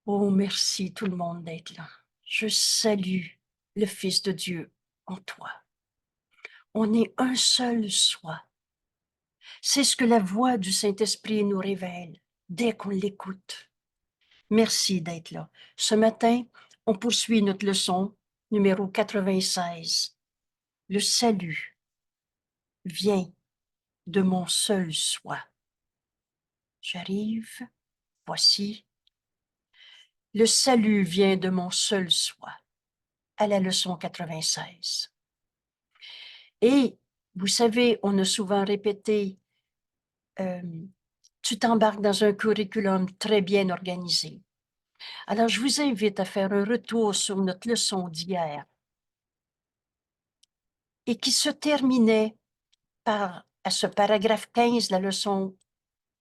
Oh, merci tout le monde d'être là. Je salue le Fils de Dieu en toi. On est un seul soi. C'est ce que la voix du Saint-Esprit nous révèle dès qu'on l'écoute. Merci d'être là. Ce matin, on poursuit notre leçon numéro 96. Le salut vient de mon seul soi. J'arrive, voici. Le salut vient de mon seul soi, à la leçon 96. Et vous savez, on a souvent répété, tu t'embarques dans un curriculum très bien organisé. Alors, je vous invite à faire un retour sur notre leçon d'hier et qui se terminait à ce paragraphe 15, la leçon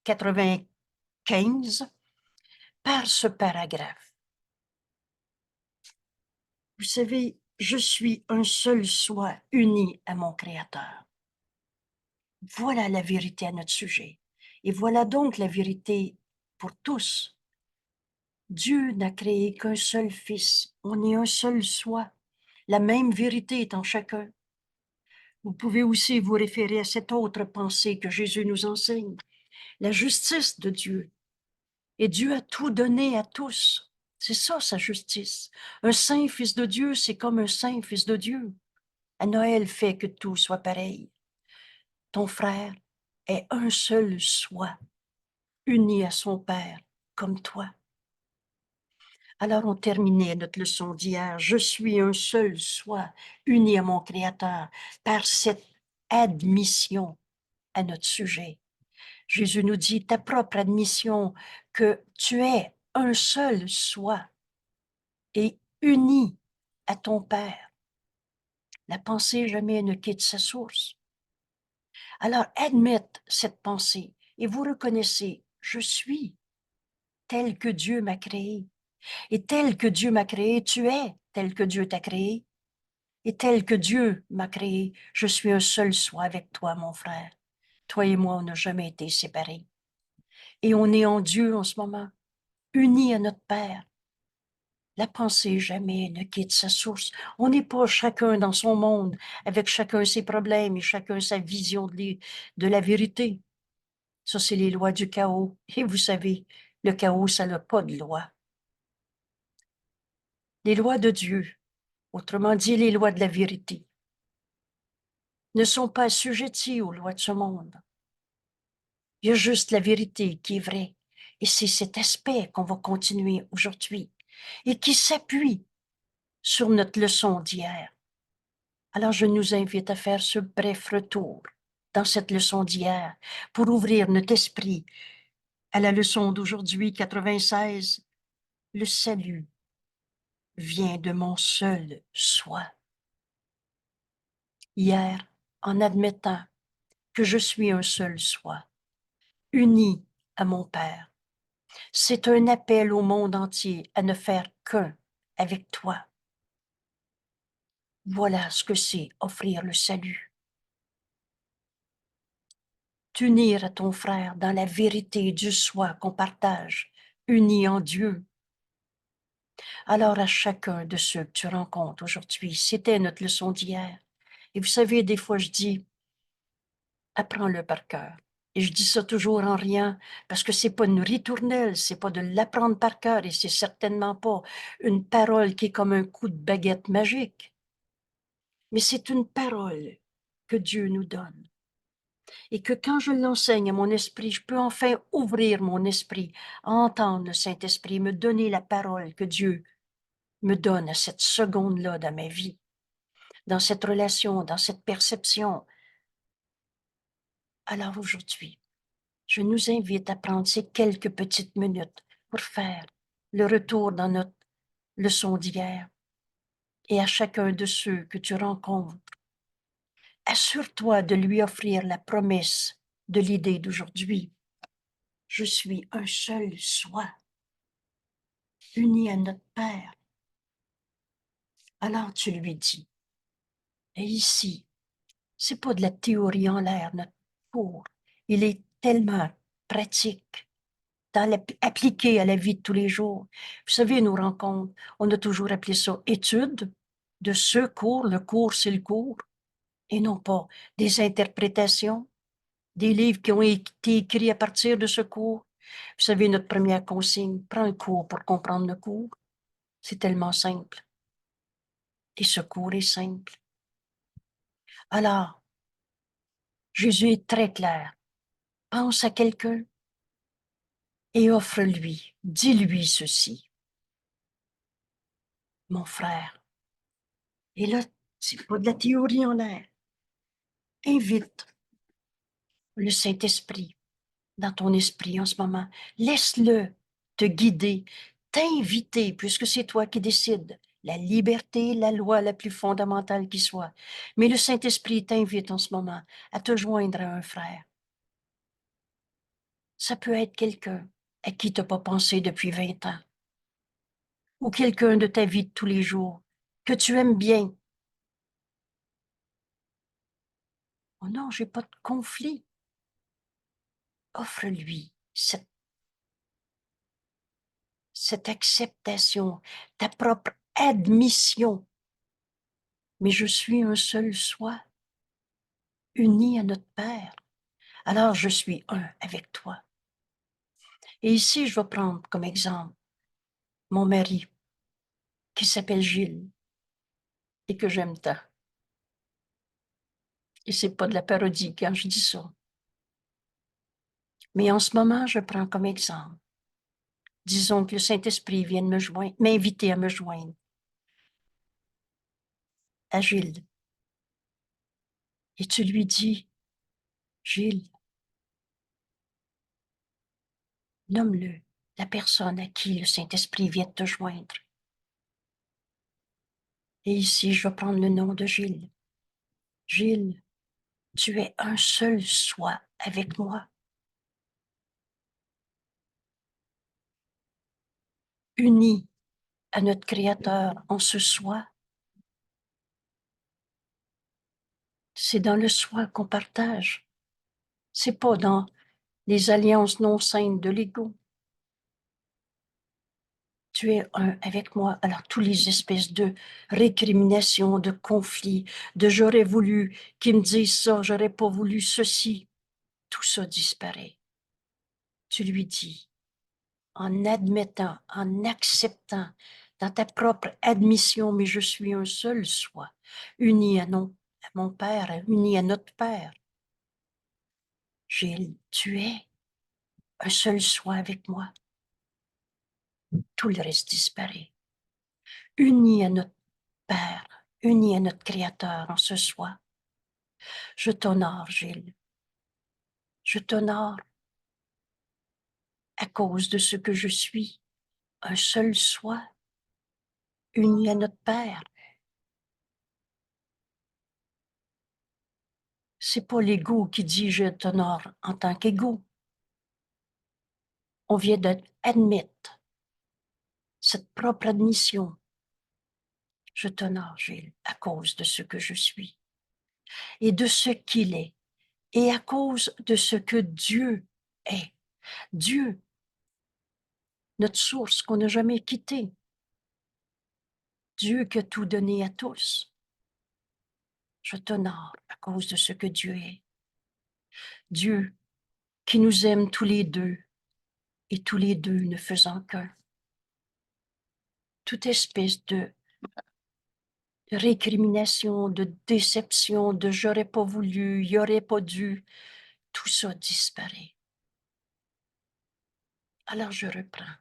95, par ce paragraphe. Vous savez, je suis un seul soi uni à mon Créateur. Voilà la vérité à notre sujet. Et voilà donc la vérité pour tous. Dieu n'a créé qu'un seul Fils. On est un seul soi. La même vérité est en chacun. Vous pouvez aussi vous référer à cette autre pensée que Jésus nous enseigne, la justice de Dieu. Et Dieu a tout donné à tous. C'est ça, sa justice. Un saint Fils de Dieu, c'est comme un saint Fils de Dieu. À Noël fait que tout soit pareil. Ton frère est un seul soi, uni à son Père, comme toi. Alors on terminait notre leçon d'hier. Je suis un seul soi, uni à mon Créateur, par cette admission à notre sujet. Jésus nous dit, ta propre admission que tu es un seul soi et uni à ton Père. La pensée jamais ne quitte sa source. Alors admettez cette pensée et vous reconnaissez, je suis tel que Dieu m'a créé. Et tel que Dieu m'a créé, tu es tel que Dieu t'a créé. Et tel que Dieu m'a créé, je suis un seul soi avec toi, mon frère. Toi et moi, on n'a jamais été séparés. Et on est en Dieu en ce moment, unis à notre Père. La pensée jamais ne quitte sa source. On n'est pas chacun dans son monde, avec chacun ses problèmes et chacun sa vision de la vérité. Ça, c'est les lois du chaos. Et vous savez, le chaos, ça n'a pas de loi. Les lois de Dieu, autrement dit les lois de la vérité, ne sont pas assujetties aux lois de ce monde. Il y a juste la vérité qui est vraie. Et c'est cet aspect qu'on va continuer aujourd'hui et qui s'appuie sur notre leçon d'hier. Alors, je nous invite à faire ce bref retour dans cette leçon d'hier pour ouvrir notre esprit à la leçon d'aujourd'hui, 96. Le salut vient de mon seul soi. Hier, en admettant que je suis un seul soi, uni à mon Père, c'est un appel au monde entier à ne faire qu'un avec toi. Voilà ce que c'est offrir le salut. T'unir à ton frère dans la vérité du soi qu'on partage, unis en Dieu. Alors à chacun de ceux que tu rencontres aujourd'hui, c'était notre leçon d'hier. Et vous savez, des fois je dis, apprends-le par cœur. Et je dis ça toujours en riant, parce que c'est pas une ritournelle, c'est pas de l'apprendre par cœur, et c'est certainement pas une parole qui est comme un coup de baguette magique. Mais c'est une parole que Dieu nous donne. Et que quand je l'enseigne à mon esprit, je peux enfin ouvrir mon esprit, entendre le Saint-Esprit, me donner la parole que Dieu me donne à cette seconde-là dans ma vie, dans cette relation, dans cette perception. Alors aujourd'hui, je nous invite à prendre ces quelques petites minutes pour faire le retour dans notre leçon d'hier. Et à chacun de ceux que tu rencontres, assure-toi de lui offrir la promesse de l'idée d'aujourd'hui. Je suis un seul soi, uni à notre Père. Alors tu lui dis, et ici, c'est pas de la théorie en l'air, notre cours. Il est tellement pratique. appliqué à la vie de tous les jours. Vous savez, nos rencontres, on a toujours appelé ça études de ce cours. Le cours, c'est le cours, et non pas des interprétations, des livres qui ont été écrits à partir de ce cours. Vous savez, notre première consigne, prends un cours pour comprendre le cours. C'est tellement simple. Et ce cours est simple. Alors, Jésus est très clair. Pense à quelqu'un et offre-lui, dis-lui ceci. Mon frère. Et là, c'est pas de la théorie en l'air. Invite le Saint-Esprit dans ton esprit en ce moment. Laisse-le te guider, t'inviter, puisque c'est toi qui décides. La liberté, la loi la plus fondamentale qui soit. Mais le Saint-Esprit t'invite en ce moment à te joindre à un frère. Ça peut être quelqu'un à qui tu n'as pas pensé depuis 20 ans, ou quelqu'un de ta vie de tous les jours, que tu aimes bien. Oh non, j'ai pas de conflit. Offre-lui cette acceptation, ta propre admission. Mais je suis un seul soi, uni à notre Père. Alors je suis un avec toi. Et ici, je vais prendre comme exemple mon mari, qui s'appelle Gilles, et que j'aime tant. Et c'est pas de la parodie quand je dis ça. Mais en ce moment, je prends comme exemple. Disons que le Saint-Esprit vient de me joindre, m'inviter à me joindre à Gilles. Et tu lui dis, Gilles, nomme-le, la personne à qui le Saint-Esprit vient de te joindre. Et ici, je vais prendre le nom de Gilles. Gilles, tu es un seul soi avec moi. Uni à notre Créateur en ce soi. C'est dans le soi qu'on partage. C'est pas dans les alliances non saines de l'ego. Tu es un avec moi. Alors, toutes les espèces de récriminations, de conflits, de j'aurais voulu qu'ils me disent ça, j'aurais pas voulu ceci, tout ça disparaît. Tu lui dis, en admettant, en acceptant, dans ta propre admission, mais je suis un seul soi, uni à mon Père, uni à notre Père. Gilles, tu es un seul soi avec moi. Tout le reste disparaît. Uni à notre Père, uni à notre Créateur en ce soi. Je t'honore, Gilles. Je t'honore à cause de ce que je suis, un seul soi, uni à notre Père. C'est pas l'ego qui dit je t'honore en tant qu'ego. On vient d'admettre cette propre admission. Je t'honore, Gilles, à cause de ce que je suis et de ce qu'il est et à cause de ce que Dieu est. Dieu, notre source qu'on n'a jamais quittée. Dieu qui a tout donné à tous. Je t'honore à cause de ce que Dieu est. Dieu qui nous aime tous les deux et tous les deux ne faisant qu'un. Toute espèce de récrimination, de déception, de j'aurais pas voulu, il aurait pas dû, tout ça disparaît. Alors je reprends.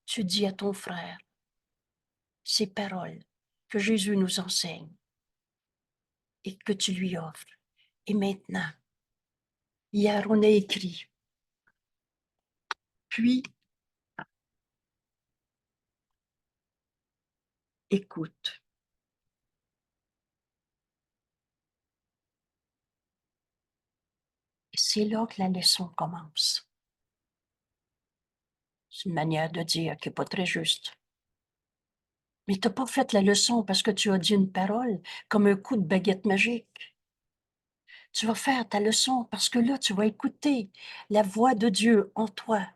Tu dis à ton frère ces paroles que Jésus nous enseigne et que tu lui offres. Et maintenant, hier on a écrit, puis écoute. Et c'est là que la leçon commence. C'est une manière de dire qui n'est pas très juste. Mais tu n'as pas fait la leçon parce que tu as dit une parole comme un coup de baguette magique. Tu vas faire ta leçon parce que là, tu vas écouter la voix de Dieu en toi,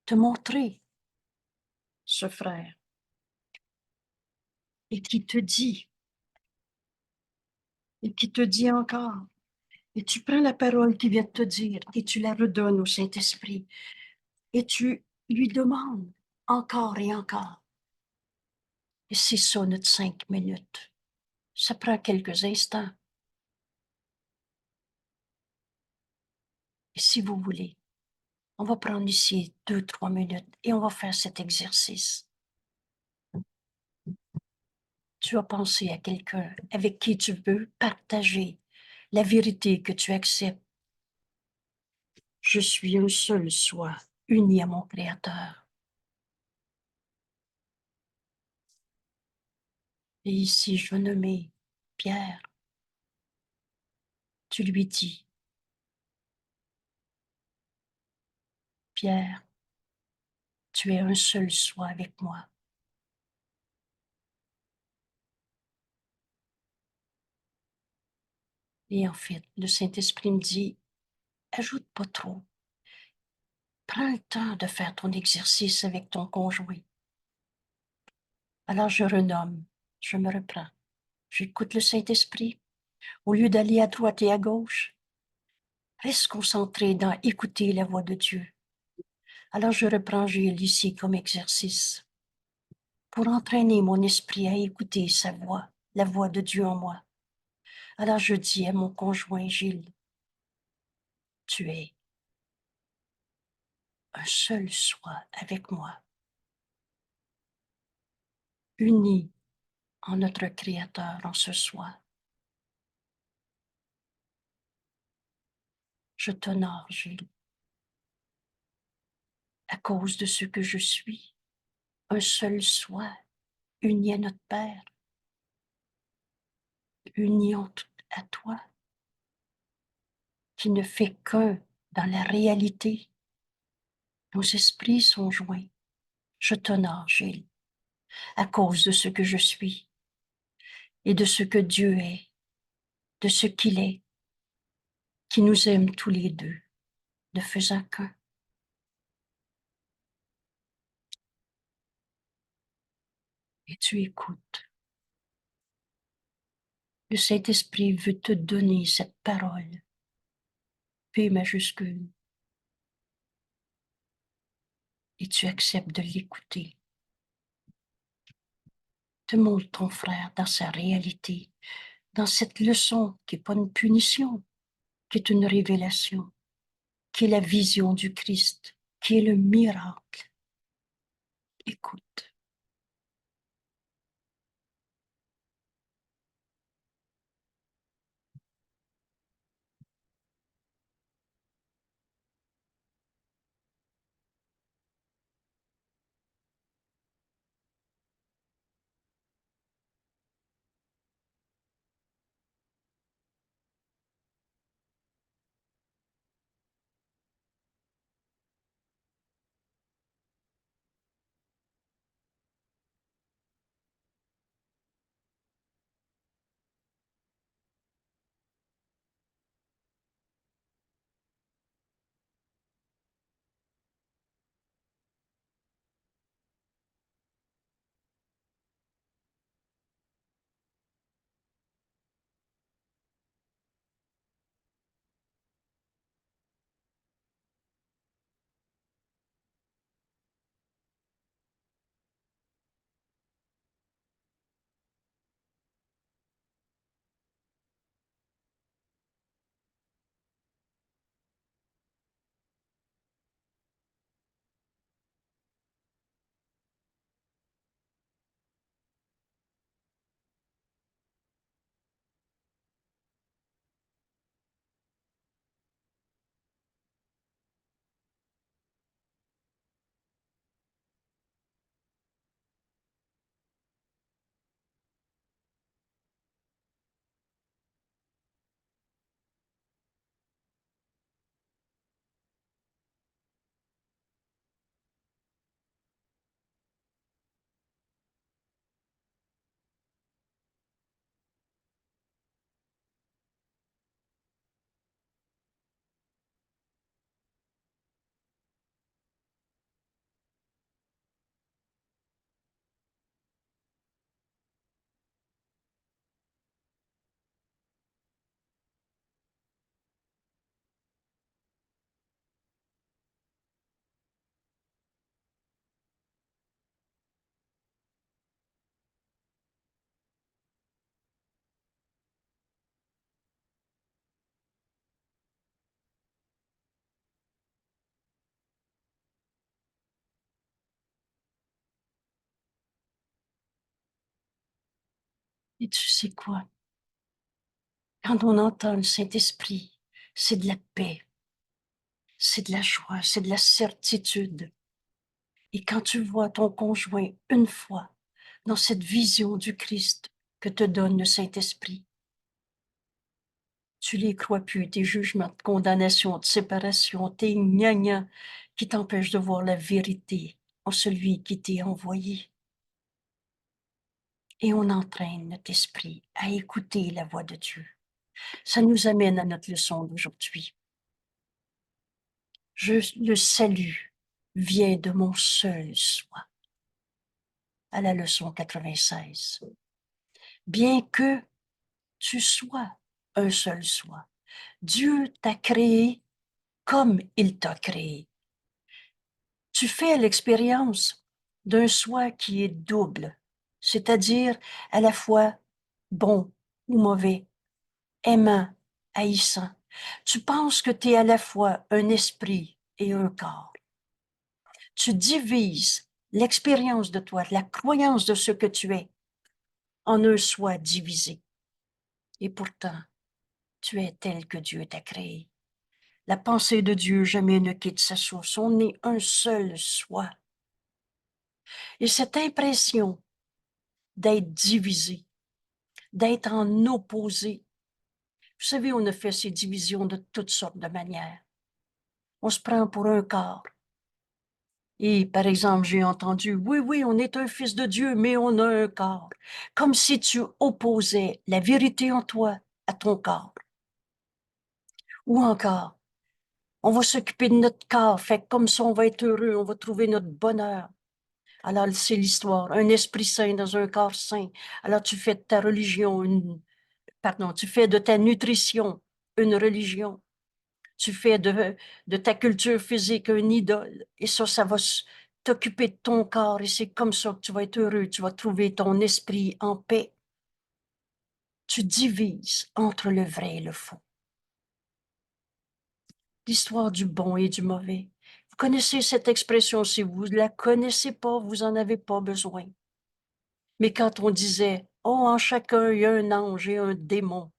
te montrer ce frère et et qui te dit encore, et tu prends la parole qui vient de te dire et tu la redonnes au Saint-Esprit et tu lui demandes encore et encore. Et c'est ça notre 5 minutes. Ça prend quelques instants. Et si vous voulez, on va prendre ici 2, 3 minutes et on va faire cet exercice. Tu as pensé à quelqu'un avec qui tu veux partager la vérité que tu acceptes. Je suis un seul soi, uni à mon Créateur. Et ici, je nommé Pierre. Tu lui dis, Pierre, tu es un seul soi avec moi. Et en fait, le Saint-Esprit me dit, ajoute pas trop. Prends le temps de faire ton exercice avec ton conjoint. Alors je renomme, je me reprends. J'écoute le Saint-Esprit. Au lieu d'aller à droite et à gauche, reste concentré dans écouter la voix de Dieu. Alors je reprends Gilles ici comme exercice pour entraîner mon esprit à écouter sa voix, la voix de Dieu en moi. Alors je dis à mon conjoint Gilles, tu es un seul soi avec moi, uni en notre Créateur en ce soi. Je t'honore, Gilles, à cause de ce que je suis, un seul soi, uni à notre Père, uni à toi, qui ne fait qu'un dans la réalité. Nos esprits sont joints. Je t'honore, Gilles, à cause de ce que je suis et de ce que Dieu est, de ce qu'il est, qui nous aime tous les deux, ne faisant qu'un. Et tu écoutes. Le Saint-Esprit veut te donner cette parole, P majuscule, et tu acceptes de l'écouter. Te montre ton frère dans sa réalité, dans cette leçon qui n'est pas une punition, qui est une révélation, qui est la vision du Christ, qui est le miracle. Écoute. Et tu sais quoi? Quand on entend le Saint-Esprit, c'est de la paix, c'est de la joie, c'est de la certitude. Et quand tu vois ton conjoint une fois dans cette vision du Christ que te donne le Saint-Esprit, tu les crois plus, tes jugements de condamnation, de séparation, tes gna qui t'empêchent de voir la vérité en celui qui t'est envoyé. Et on entraîne notre esprit à écouter la voix de Dieu. Ça nous amène à notre leçon d'aujourd'hui. Le salut vient de mon seul soi. À la leçon 96. Bien que tu sois un seul soi, Dieu t'a créé comme il t'a créé. Tu fais l'expérience d'un soi qui est double, c'est-à-dire à la fois bon ou mauvais, aimant, haïssant. Tu penses que tu es à la fois un esprit et un corps. Tu divises l'expérience de toi, la croyance de ce que tu es, en un soi divisé. Et pourtant, tu es tel que Dieu t'a créé. La pensée de Dieu jamais ne quitte sa source. On est un seul soi. Et cette impression d'être divisé, d'être en opposé, vous savez, on a fait ces divisions de toutes sortes de manières. On se prend pour un corps. Et par exemple, j'ai entendu, oui, on est un fils de Dieu, mais on a un corps. Comme si tu opposais la vérité en toi à ton corps. Ou encore, on va s'occuper de notre corps, fait comme ça on va être heureux, on va trouver notre bonheur. Alors, c'est l'histoire. Un esprit saint dans un corps saint. Alors, tu fais de ta religion tu fais de ta nutrition une religion. Tu fais de ta culture physique une idole. Et ça va t'occuper de ton corps. Et c'est comme ça que tu vas être heureux. Tu vas trouver ton esprit en paix. Tu divises entre le vrai et le faux. L'histoire du bon et du mauvais. Vous connaissez cette expression. Si vous ne la connaissez pas, vous n'en avez pas besoin. Mais quand on disait, oh, en chacun, il y a un ange et un démon,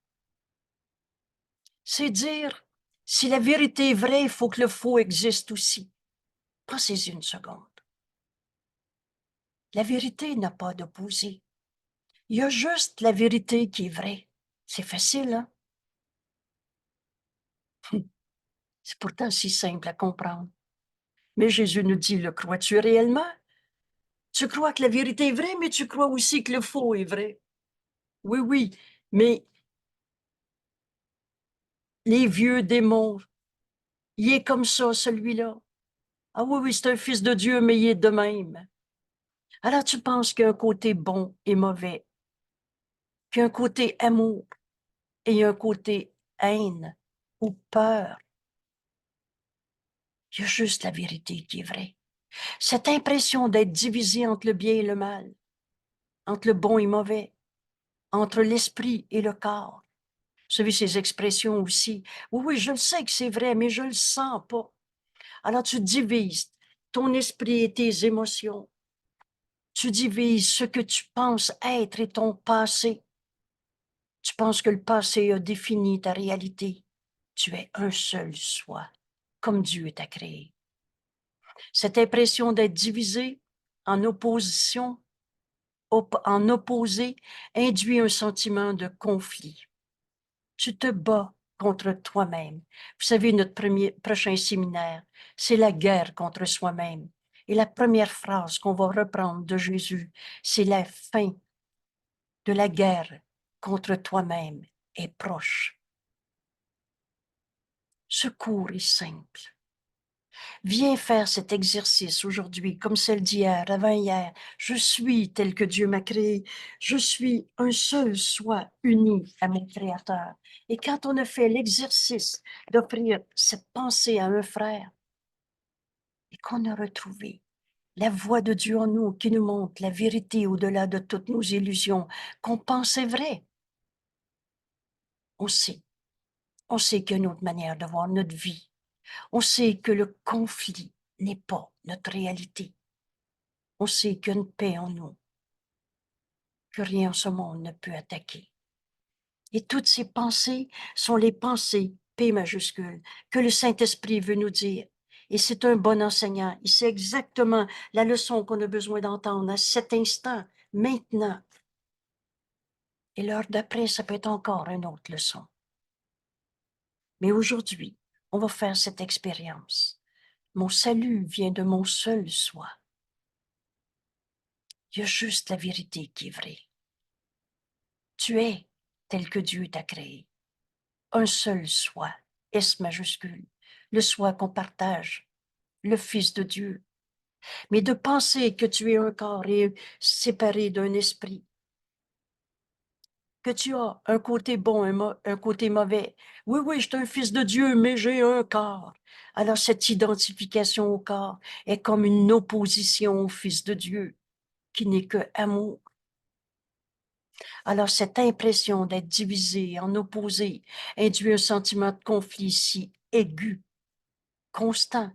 c'est dire, si la vérité est vraie, il faut que le faux existe aussi. Pensez-y une seconde. La vérité n'a pas d'opposé. Il y a juste la vérité qui est vraie. C'est facile, hein? C'est pourtant si simple à comprendre. Mais Jésus nous dit, le crois-tu réellement? Tu crois que la vérité est vraie, mais tu crois aussi que le faux est vrai. Oui, mais les vieux démons, il est comme ça, celui-là. Ah oui, c'est un fils de Dieu, mais il est de même. Alors tu penses qu'il y a un côté bon et mauvais, qu'il y a un côté amour et un côté haine ou peur. Il y a juste la vérité qui est vraie. Cette impression d'être divisé entre le bien et le mal, entre le bon et le mauvais, entre l'esprit et le corps. Vous savez, ces expressions aussi. Oui, je le sais que c'est vrai, mais je ne le sens pas. Alors tu divises ton esprit et tes émotions. Tu divises ce que tu penses être et ton passé. Tu penses que le passé a défini ta réalité. Tu es un seul soi, comme Dieu t'a créé. Cette impression d'être divisé, en opposition, en opposé, induit un sentiment de conflit. Tu te bats contre toi-même. Vous savez, notre prochain séminaire, c'est la guerre contre soi-même. Et la première phrase qu'on va reprendre de Jésus, c'est la fin de la guerre contre toi-même est proche. Ce cours est simple. Viens faire cet exercice aujourd'hui, comme celle d'hier, avant-hier. Je suis tel que Dieu m'a créé. Je suis un seul soi uni à mon Créateur. Et quand on a fait l'exercice d'offrir cette pensée à un frère et qu'on a retrouvé la voix de Dieu en nous qui nous montre la vérité au-delà de toutes nos illusions, qu'on pensait vraies, on sait. On sait qu'il y a une autre manière de voir notre vie. On sait que le conflit n'est pas notre réalité. On sait qu'il y a une paix en nous. que rien en ce monde ne peut attaquer. Et toutes ces pensées sont les pensées, P majuscule, que le Saint-Esprit veut nous dire. Et c'est un bon enseignant. Il sait exactement la leçon qu'on a besoin d'entendre à cet instant, maintenant. Et l'heure d'après, ça peut être encore une autre leçon. Mais aujourd'hui, on va faire cette expérience. Mon salut vient de mon seul soi. Il y a juste la vérité qui est vraie. Tu es tel que Dieu t'a créé. Un seul soi, S majuscule, le soi qu'on partage, le Fils de Dieu. Mais de penser que tu es un corps et séparé d'un esprit, que tu as un côté bon, un côté mauvais. Oui, oui, je suis un fils de Dieu, mais j'ai un corps. Alors cette identification au corps est comme une opposition au Fils de Dieu, qui n'est que amour. Alors cette impression d'être divisé, en opposé, induit un sentiment de conflit si aigu, constant,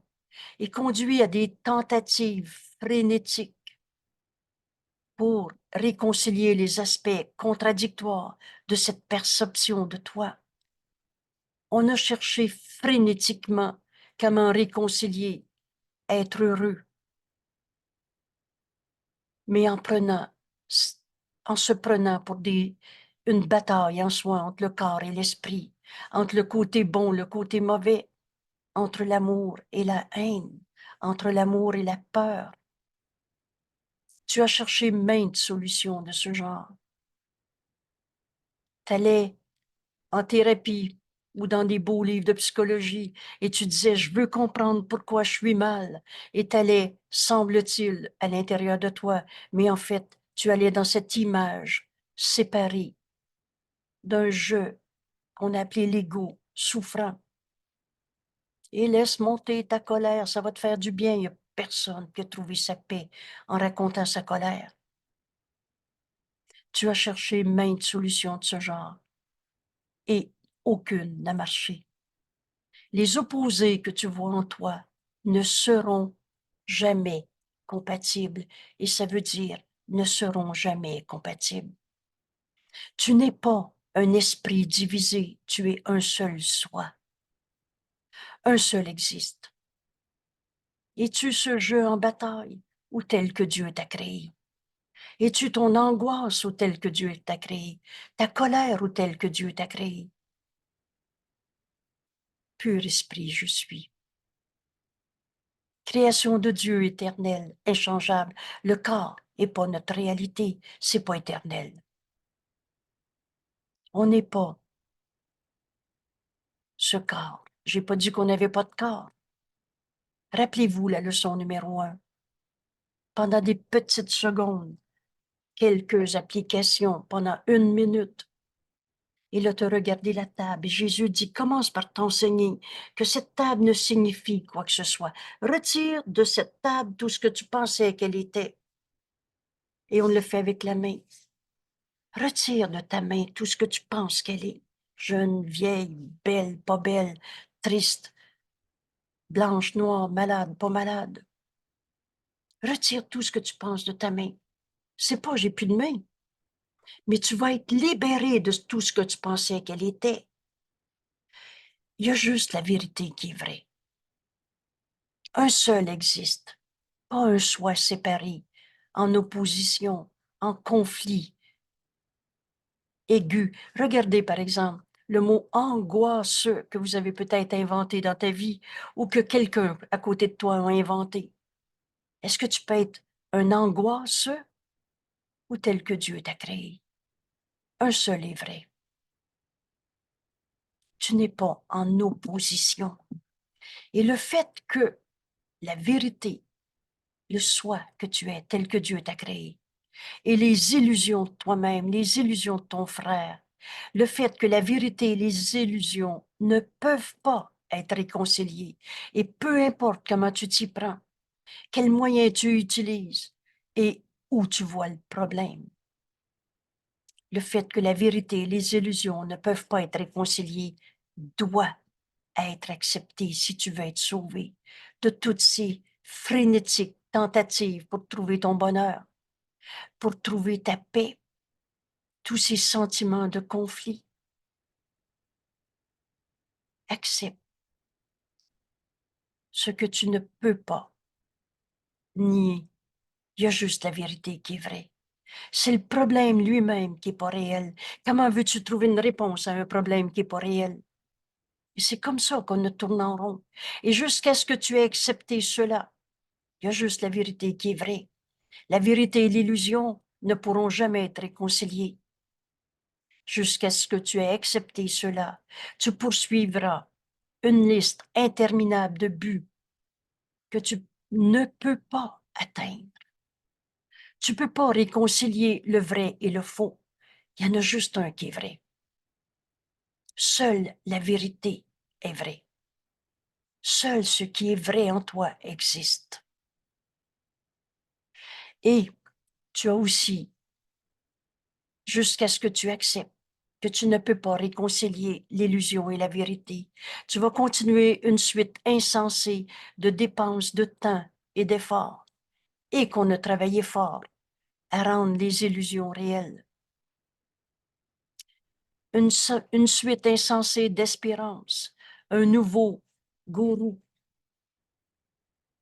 et conduit à des tentatives frénétiques pour réconcilier les aspects contradictoires de cette perception de toi. On a cherché frénétiquement comment réconcilier, être heureux, mais en se prenant pour une bataille en soi entre le corps et l'esprit, entre le côté bon, le côté mauvais, entre l'amour et la haine, entre l'amour et la peur. Tu as cherché maintes solutions de ce genre. T'allais en thérapie ou dans des beaux livres de psychologie et tu disais, je veux comprendre pourquoi je suis mal. Et t'allais, semble-t-il, à l'intérieur de toi, mais en fait, tu allais dans cette image séparée d'un je qu'on appelait l'ego, souffrant. Et laisse monter ta colère, ça va te faire du bien. Il n'y a personne qui a trouvé sa paix en racontant sa colère. Tu as cherché maintes solutions de ce genre et aucune n'a marché. Les opposés que tu vois en toi ne seront jamais compatibles et ça veut dire ne seront jamais compatibles. Tu n'es pas un esprit divisé, tu es un seul soi. Un seul existe. Es-tu ce jeu en bataille ou tel que Dieu t'a créé? Es-tu ton angoisse ou tel que Dieu t'a créé? Ta colère ou tel que Dieu t'a créé? Pur esprit, je suis. Création de Dieu éternel, inchangeable. Le corps n'est pas notre réalité, c'est pas éternel. On n'est pas ce corps. J'ai pas dit qu'on n'avait pas de corps. Rappelez-vous la leçon numéro 1. Pendant des petites secondes, quelques applications pendant 1 minute. Et là, tu as regardé la table. Et Jésus dit, commence par t'enseigner que cette table ne signifie quoi que ce soit. Retire de cette table tout ce que tu pensais qu'elle était. Et on le fait avec la main. Retire de ta main tout ce que tu penses qu'elle est. Jeune, vieille, belle, pas belle, triste, blanche, noire, malade, pas malade. Retire tout ce que tu penses de ta main. C'est pas j'ai plus de main, mais tu vas être libéré de tout ce que tu pensais qu'elle était. Il y a juste la vérité qui est vraie. Un seul existe, pas un soi séparé, en opposition, en conflit aigu. Regardez par exemple le mot angoisseux que vous avez peut-être inventé dans ta vie ou que quelqu'un à côté de toi a inventé. Est-ce que tu peux être un angoisseux ou tel que Dieu t'a créé? Un seul est vrai. Tu n'es pas en opposition. Et le fait que la vérité, le soi que tu es, tel que Dieu t'a créé, et les illusions de toi-même, les illusions de ton frère, le fait que la vérité et les illusions ne peuvent pas être réconciliées, et peu importe comment tu t'y prends, quels moyens tu utilises et où tu vois le problème. Le fait que la vérité et les illusions ne peuvent pas être réconciliées doit être accepté si tu veux être sauvé de toutes ces frénétiques tentatives pour trouver ton bonheur, pour trouver ta paix. tous ces sentiments de conflit. Accepte ce que tu ne peux pas nier. Il y a juste la vérité qui est vraie. C'est le problème lui-même qui n'est pas réel. Comment veux-tu trouver une réponse à un problème qui n'est pas réel? Et c'est comme ça qu'on ne tourne en rond. Et jusqu'à ce que tu aies accepté cela, il y a juste la vérité qui est vraie. La vérité et l'illusion ne pourront jamais être réconciliées. Jusqu'à ce que tu aies accepté cela, tu poursuivras une liste interminable de buts que tu ne peux pas atteindre. Tu ne peux pas réconcilier le vrai et le faux. Il y en a juste un qui est vrai. Seule la vérité est vraie. Seul ce qui est vrai en toi existe. Et tu as aussi, jusqu'à ce que tu acceptes que tu ne peux pas réconcilier l'illusion et la vérité, tu vas continuer une suite insensée de dépenses de temps et d'efforts, et qu'on a travaillé fort à rendre les illusions réelles. Une suite insensée d'espérance, un nouveau gourou,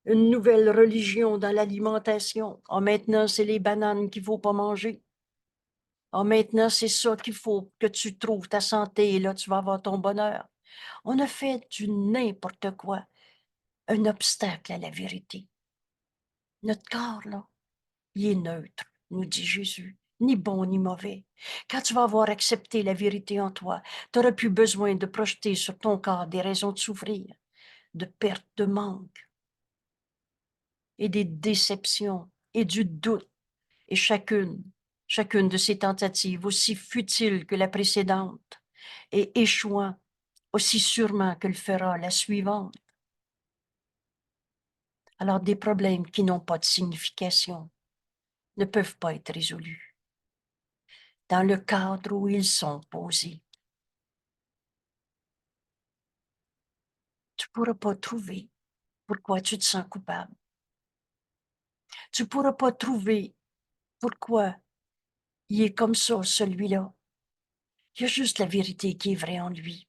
une nouvelle religion dans l'alimentation. Ah, maintenant, c'est les bananes qu'il ne faut pas manger. Ah, maintenant, c'est ça qu'il faut que tu trouves ta santé et là, tu vas avoir ton bonheur. On a fait du n'importe quoi un obstacle à la vérité. Notre corps, là, il est neutre, nous dit Jésus, ni bon ni mauvais. Quand tu vas avoir accepté la vérité en toi, tu n'auras plus besoin de projeter sur ton corps des raisons de souffrir, de perte, de manque et des déceptions et du doute. Et chacune de ces tentatives, aussi futile que la précédente, et échouant aussi sûrement que le fera la suivante. Alors des problèmes qui n'ont pas de signification ne peuvent pas être résolus dans le cadre où ils sont posés. Tu ne pourras pas trouver pourquoi tu te sens coupable. Tu ne pourras pas trouver pourquoi il est comme ça, celui-là. Il y a juste la vérité qui est vraie en lui.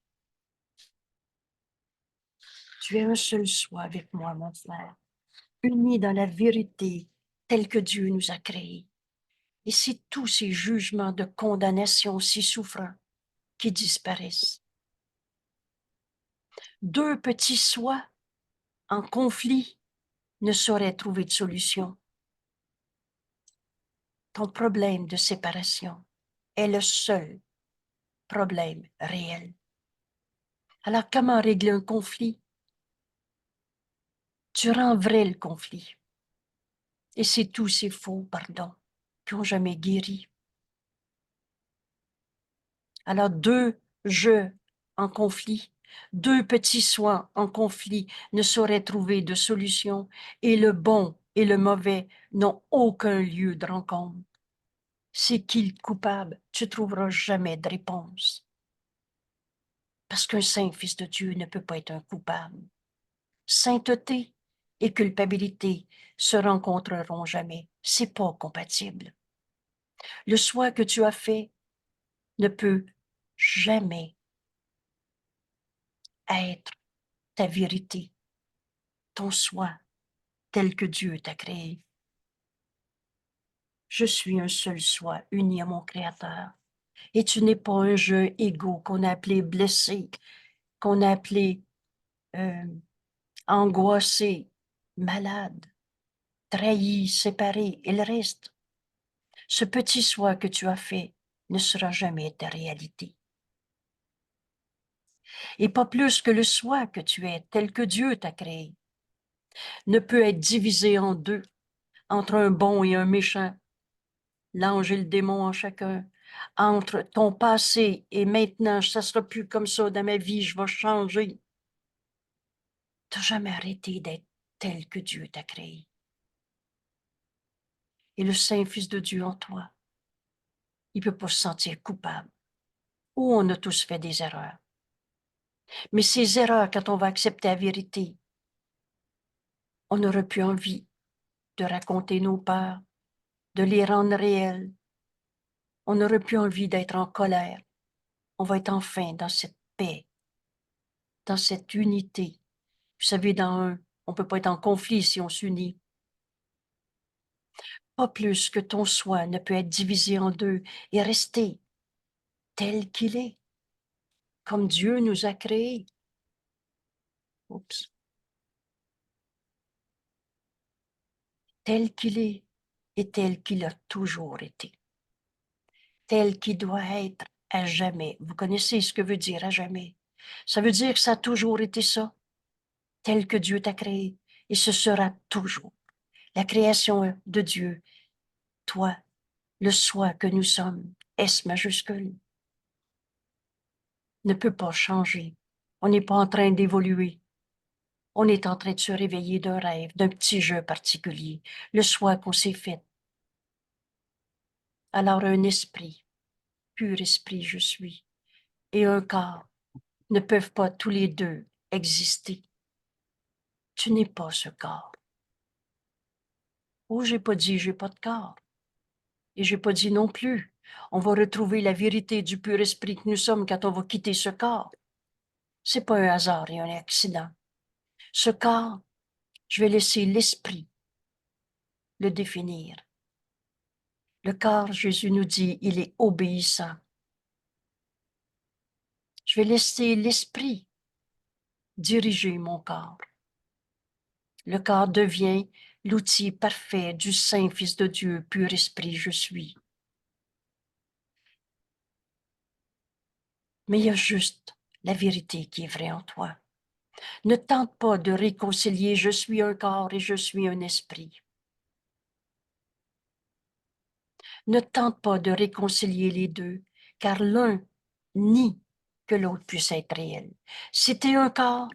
Tu es un seul soi avec moi, mon frère, unis dans la vérité telle que Dieu nous a créés. Et c'est tous ces jugements de condamnation si souffrants qui disparaissent. Deux petits soi en conflit ne sauraient trouver de solution. Ton problème de séparation est le seul problème réel. Alors comment régler un conflit? Tu rends vrai le conflit. Et c'est tous ces faux pardons qui n'ont jamais guéri. Alors deux je en conflit, deux petits soi en conflit ne sauraient trouver de solution et le bon et le mauvais n'ont aucun lieu de rencontre. C'est qui le coupable? Tu ne trouveras jamais de réponse. Parce qu'un saint fils de Dieu ne peut pas être un coupable. Sainteté et culpabilité se rencontreront jamais. C'est pas compatible. Le soi que tu as fait ne peut jamais être ta vérité, ton soi tel que Dieu t'a créé. Je suis un seul soi uni à mon Créateur. Et tu n'es pas un jeu égaux qu'on a appelé blessé, qu'on a appelé euh, angoissé, malade, trahi, séparé et le reste. Ce petit soi que tu as fait ne sera jamais ta réalité. Et pas plus que le soi que tu es, tel que Dieu t'a créé, ne peut être divisé en deux, entre un bon et un méchant, l'ange et le démon en chacun, entre ton passé et maintenant, ça sera plus comme ça dans ma vie, je vais changer. Tu n'as jamais arrêté d'être tel que Dieu t'a créé. Et le Saint-Fils de Dieu en toi, il ne peut pas se sentir coupable. Ou on a tous fait des erreurs. Mais ces erreurs, quand on va accepter la vérité, on n'aura plus envie de raconter nos peurs, de les rendre réelles. On n'aurait plus envie d'être en colère. On va être enfin dans cette paix, dans cette unité. Vous savez, on ne peut pas être en conflit si on s'unit. Pas plus que ton soi ne peut être divisé en deux et rester tel qu'il est, comme Dieu nous a créés. Oups. Tel qu'il est et tel qu'il a toujours été. Tel qu'il doit être à jamais. Vous connaissez ce que veut dire à jamais. Ça veut dire que ça a toujours été ça, tel que Dieu t'a créé, et ce sera toujours. La création de Dieu, toi, le soi que nous sommes, S majuscule, ne peut pas changer. On n'est pas en train d'évoluer. On est en train de se réveiller d'un rêve, d'un petit jeu particulier, le soi qu'on s'est fait. Alors un esprit, pur esprit je suis, et un corps ne peuvent pas tous les deux exister. Tu n'es pas ce corps. Oh, j'ai pas dit j'ai pas de corps. Et j'ai pas dit non plus. On va retrouver la vérité du pur esprit que nous sommes quand on va quitter ce corps. C'est pas un hasard et un accident. Ce corps, je vais laisser l'esprit le définir. Le corps, Jésus nous dit, il est obéissant. Je vais laisser l'esprit diriger mon corps. Le corps devient l'outil parfait du Saint Fils de Dieu, pur esprit je suis. Mais il y a juste la vérité qui est vraie en toi. Ne tente pas de réconcilier je suis un corps et je suis un esprit. Ne tente pas de réconcilier les deux, car l'un nie que l'autre puisse être réel. Si tu es un corps,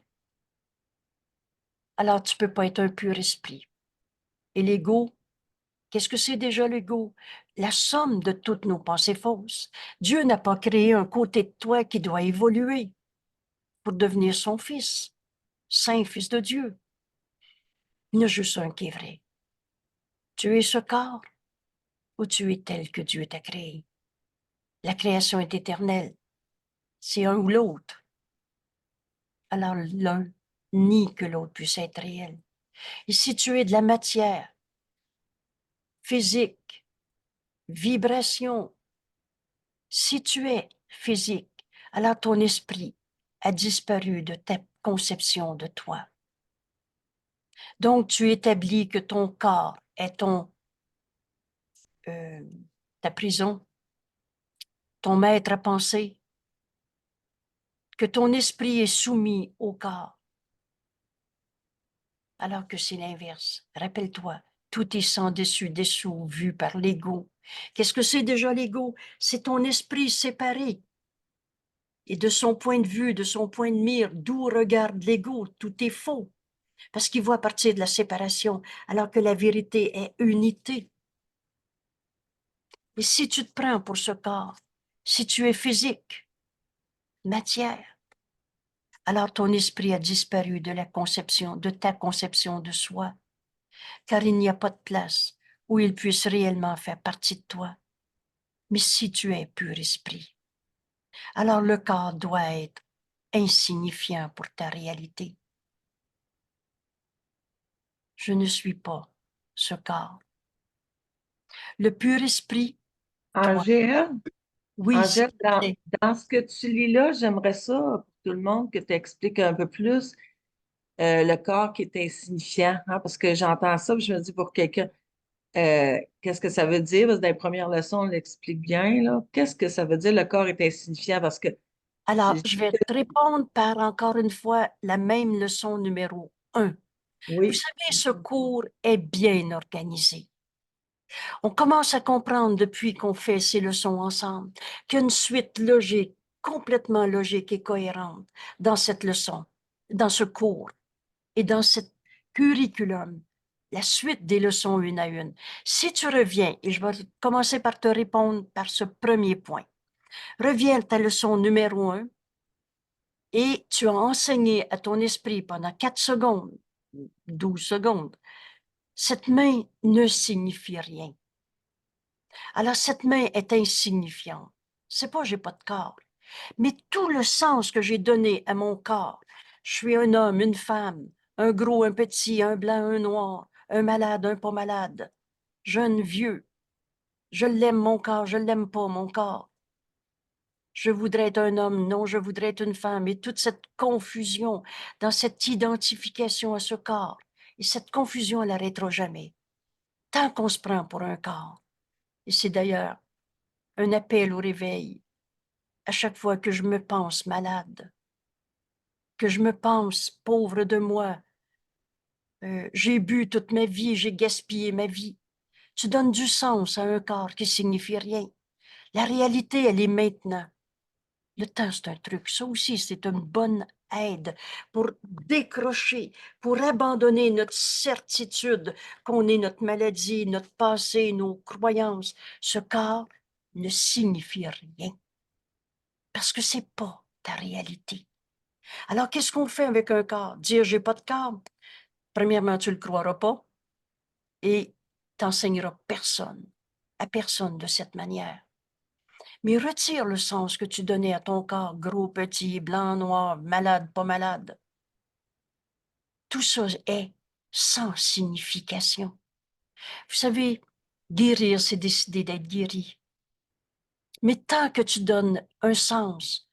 alors tu ne peux pas être un pur esprit. Et l'ego, qu'est-ce que c'est déjà l'ego? La somme de toutes nos pensées fausses. Dieu n'a pas créé un côté de toi qui doit évoluer pour devenir son fils, saint fils de Dieu. Il y en a juste un qui est vrai. Tu es ce corps ou tu es tel que Dieu t'a créé. La création est éternelle. C'est un ou l'autre. Alors l'un nie que l'autre puisse être réel. Et si tu es de la matière, physique, vibration, si tu es physique, alors ton esprit a disparu de ta conception de toi. Donc tu établis que ton corps est ta prison, ton maître à penser, que ton esprit est soumis au corps, alors que c'est l'inverse. Rappelle-toi, tout est sans dessus, dessous, vu par l'ego. Qu'est-ce que c'est déjà l'ego? C'est ton esprit séparé. Et de son point de vue, de son point de mire, d'où regarde l'ego, tout est faux. Parce qu'il voit partir de la séparation, alors que la vérité est unité. Et si tu te prends pour ce corps, si tu es physique, matière, alors ton esprit a disparu de la conception, de ta conception de soi, car il n'y a pas de place où il puisse réellement faire partie de toi. Mais si tu es pur esprit, alors le corps doit être insignifiant pour ta réalité. Je ne suis pas ce corps. Le pur esprit, toi, Angèle, oui, s'il Angèle, te plaît. dans ce que tu lis là, j'aimerais ça pour tout le monde que tu expliques un peu plus le corps qui est insignifiant, hein, parce que j'entends ça, puis je me dis pour quelqu'un, qu'est-ce que ça veut dire? Parce que dans les premières leçons, on l'explique bien, là. Qu'est-ce que ça veut dire le corps est insignifiant? Parce que Alors, c'est- je vais te répondre par encore une fois la même leçon numéro 1. Vous oui, savez, ce cours est bien organisé. On commence à comprendre depuis qu'on fait ces leçons ensemble qu'il y a une suite logique, complètement logique et cohérente dans cette leçon, dans ce cours et dans ce curriculum, la suite des leçons une à une. Si tu reviens, et je vais commencer par te répondre par ce premier point, reviens à ta leçon numéro 1 et tu as enseigné à ton esprit pendant 4 secondes, 12 secondes, cette main ne signifie rien. Alors, cette main est insignifiante. C'est pas j'ai pas de corps, mais tout le sens que j'ai donné à mon corps. Je suis un homme, une femme, un gros, un petit, un blanc, un noir, un malade, un pas malade, jeune, vieux. Je l'aime, mon corps, je l'aime pas, mon corps. Je voudrais être un homme, non, je voudrais être une femme. Et toute cette confusion dans cette identification à ce corps. Et cette confusion, elle n'arrêtera jamais. Tant qu'on se prend pour un corps. Et c'est d'ailleurs un appel au réveil à chaque fois que je me pense malade, que je me pense pauvre de moi. J'ai bu toute ma vie, j'ai gaspillé ma vie. Tu donnes du sens à un corps qui signifie rien. La réalité, elle est maintenant. Le temps, c'est un truc. Ça aussi, c'est une bonne aide pour décrocher, pour abandonner notre certitude qu'on est notre maladie, notre passé, nos croyances. Ce corps ne signifie rien parce que c'est pas ta réalité. Alors, qu'est-ce qu'on fait avec un corps? Dire j'ai pas de corps? Premièrement, tu le croiras pas et t'enseigneras personne, à personne de cette manière. Mais retire le sens que tu donnais à ton corps, gros, petit, blanc, noir, malade, pas malade. Tout ça est sans signification. Vous savez, guérir, c'est décider d'être guéri. Mais tant que tu donnes un sens,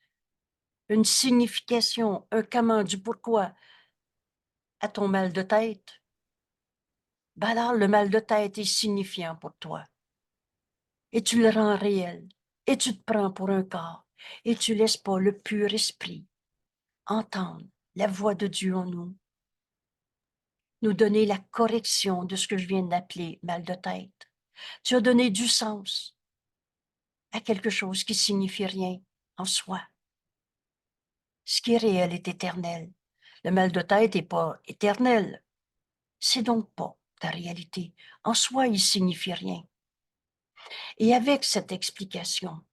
une signification, un comment, du pourquoi à ton mal de tête, ben alors le mal de tête est signifiant pour toi. Et tu le rends réel. Et tu te prends pour un corps. Et tu laisses pas le pur esprit entendre la voix de Dieu en nous, nous donner la correction de ce que je viens d'appeler mal de tête. Tu as donné du sens à quelque chose qui signifie rien en soi. Ce qui est réel est éternel. Le mal de tête n'est pas éternel. C'est donc pas ta réalité. En soi, il signifie rien. Et avec cette explication,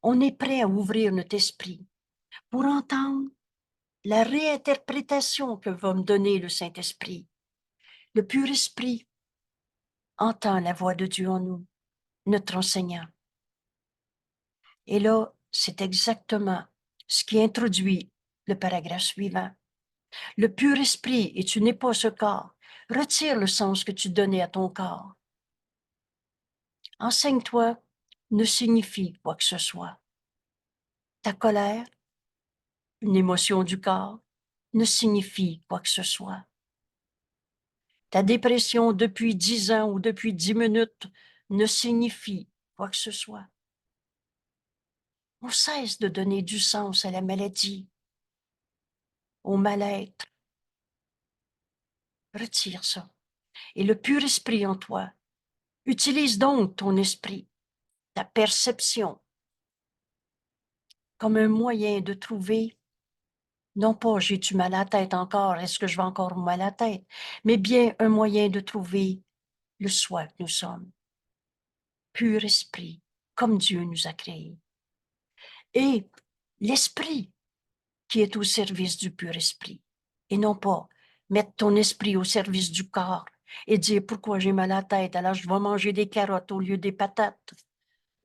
on est prêt à ouvrir notre esprit pour entendre la réinterprétation que va me donner le Saint-Esprit. Le pur esprit entend la voix de Dieu en nous, notre enseignant. Et là, c'est exactement ce qui introduit le paragraphe suivant. Le pur esprit, et tu n'es pas ce corps, retire le sens que tu donnais à ton corps. Enseigne-toi ne signifie quoi que ce soit. Ta colère, une émotion du corps, ne signifie quoi que ce soit. Ta dépression depuis 10 ans ou depuis 10 minutes ne signifie quoi que ce soit. On cesse de donner du sens à la maladie, au mal-être. Retire ça. Et le pur esprit en toi, utilise donc ton esprit, ta perception, comme un moyen de trouver, non pas j'ai-tu mal à la tête encore, est-ce que je vais encore mal à la tête, mais bien un moyen de trouver le soi que nous sommes. Pur esprit, comme Dieu nous a créés. Et l'esprit qui est au service du pur esprit. Et non pas mettre ton esprit au service du corps et dire pourquoi j'ai mal à la tête, alors je vais manger des carottes au lieu des patates.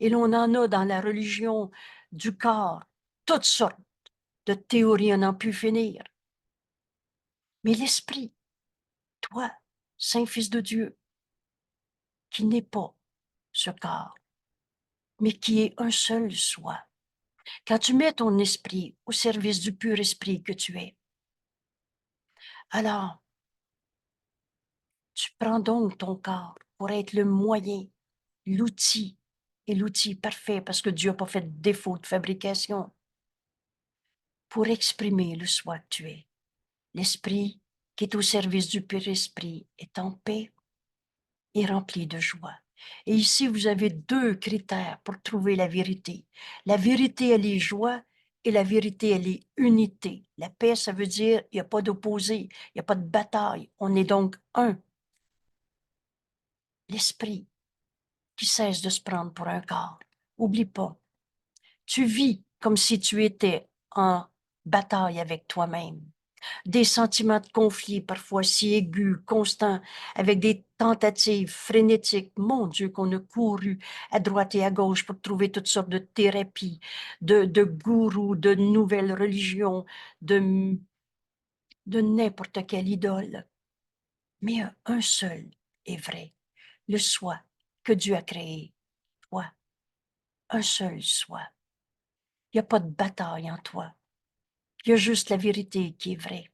Et l'on en a dans la religion du corps, toutes sortes de théories à n'en plus finir. Mais l'esprit, toi, Saint-Fils de Dieu, qui n'est pas ce corps, mais qui est un seul soi. Quand tu mets ton esprit au service du pur esprit que tu es, alors tu prends donc ton corps pour être le moyen, l'outil, et l'outil parfait parce que Dieu n'a pas fait de défaut de fabrication, pour exprimer le soi que tu es. L'esprit qui est au service du pur esprit est en paix et rempli de joie. Et ici, vous avez deux critères pour trouver la vérité. La vérité, elle est joie et la vérité, elle est unité. La paix, ça veut dire il n'y a pas d'opposé, il n'y a pas de bataille. On est donc un. L'esprit qui cesse de se prendre pour un corps. Oublie pas, tu vis comme si tu étais en bataille avec toi-même. des sentiments de conflit parfois si aigus, constants, avec des tentatives frénétiques. Mon Dieu, qu'on a couru à droite et à gauche pour trouver toutes sortes de thérapies, de gourous, de nouvelles religions, de n'importe quelle idole. Mais un seul est vrai, le soi que Dieu a créé, toi, un seul soi. Il n'y a pas de bataille en toi. Il y a juste la vérité qui est vraie.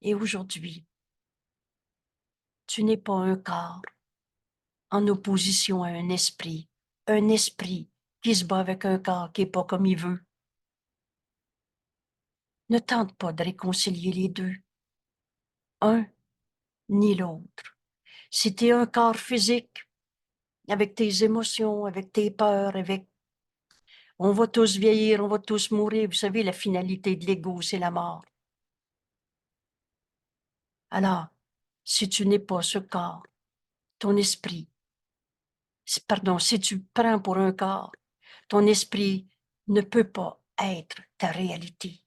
Et aujourd'hui, tu n'es pas un corps en opposition à un esprit qui se bat avec un corps qui n'est pas comme il veut. Ne tente pas de réconcilier les deux, un ni l'autre. Si tu es un corps physique, avec tes émotions, avec tes peurs, avec... On va tous vieillir, on va tous mourir. Vous savez, la finalité de l'ego, c'est la mort. Alors, si tu n'es pas ce corps, ton esprit, pardon, si tu prends pour un corps, ton esprit ne peut pas être ta réalité.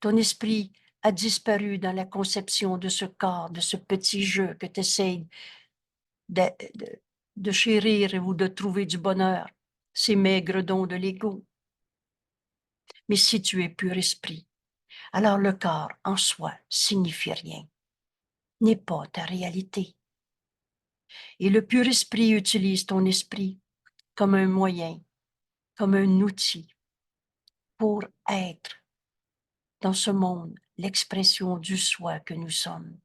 Ton esprit a disparu dans la conception de ce corps, de ce petit jeu que tu essayes de, de chérir ou de trouver du bonheur, ces maigres dons de l'ego. Mais si tu es pur esprit, alors le corps en soi signifie rien, n'est pas ta réalité. Et le pur esprit utilise ton esprit comme un moyen, comme un outil pour être dans ce monde l'expression du soi que nous sommes.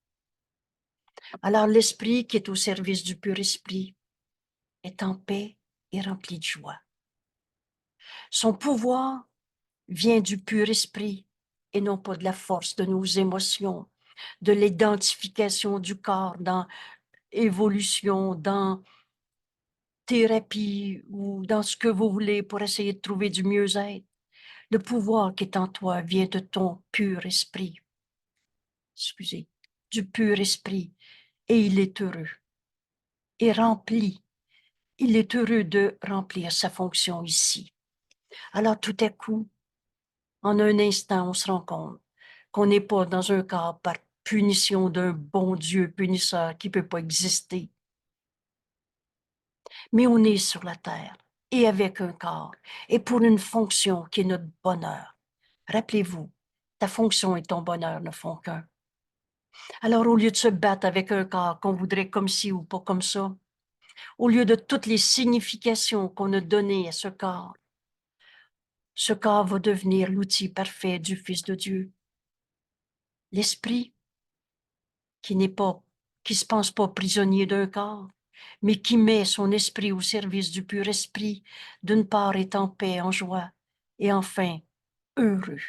Alors l'esprit qui est au service du pur esprit est en paix et rempli de joie. Son pouvoir vient du pur esprit et non pas de la force de nos émotions, de l'identification du corps dans évolution, dans thérapie ou dans ce que vous voulez pour essayer de trouver du mieux-être. Le pouvoir qui est en toi vient de ton pur esprit. Excusez, du pur esprit. Et il est heureux et rempli. Il est heureux de remplir sa fonction ici. Alors tout à coup, en un instant, on se rend compte qu'on n'est pas dans un corps par punition d'un bon Dieu punisseur qui ne peut pas exister. Mais on est sur la terre et avec un corps et pour une fonction qui est notre bonheur. Rappelez-vous, ta fonction et ton bonheur ne font qu'un. Alors au lieu de se battre avec un corps qu'on voudrait comme ci ou pas comme ça, au lieu de toutes les significations qu'on a données à ce corps va devenir l'outil parfait du Fils de Dieu. L'esprit qui n'est pas, qui se pense pas prisonnier d'un corps, mais qui met son esprit au service du pur esprit, d'une part est en paix, en joie, et enfin heureux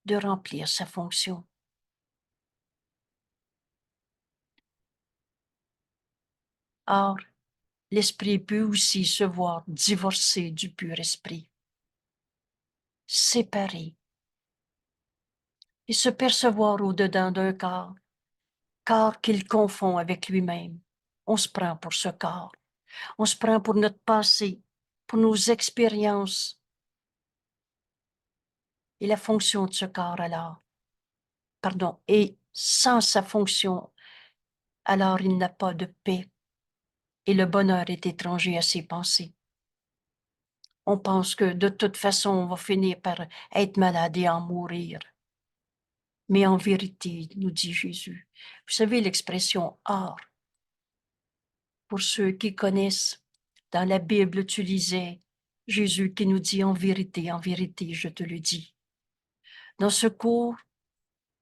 de remplir sa fonction. Or, l'esprit peut aussi se voir divorcé du pur esprit, séparé, et se percevoir au-dedans d'un corps qu'il confond avec lui-même. On se prend pour ce corps. On se prend pour notre passé, pour nos expériences. Et la fonction de ce corps alors, pardon, et sans sa fonction, alors il n'a pas de paix et le bonheur est étranger à ses pensées. On pense que de toute façon, on va finir par être malade et en mourir. Mais en vérité, nous dit Jésus, vous savez l'expression or, pour ceux qui connaissent, dans la Bible, tu lisais Jésus qui nous dit en vérité, je te le dis. Dans ce cours,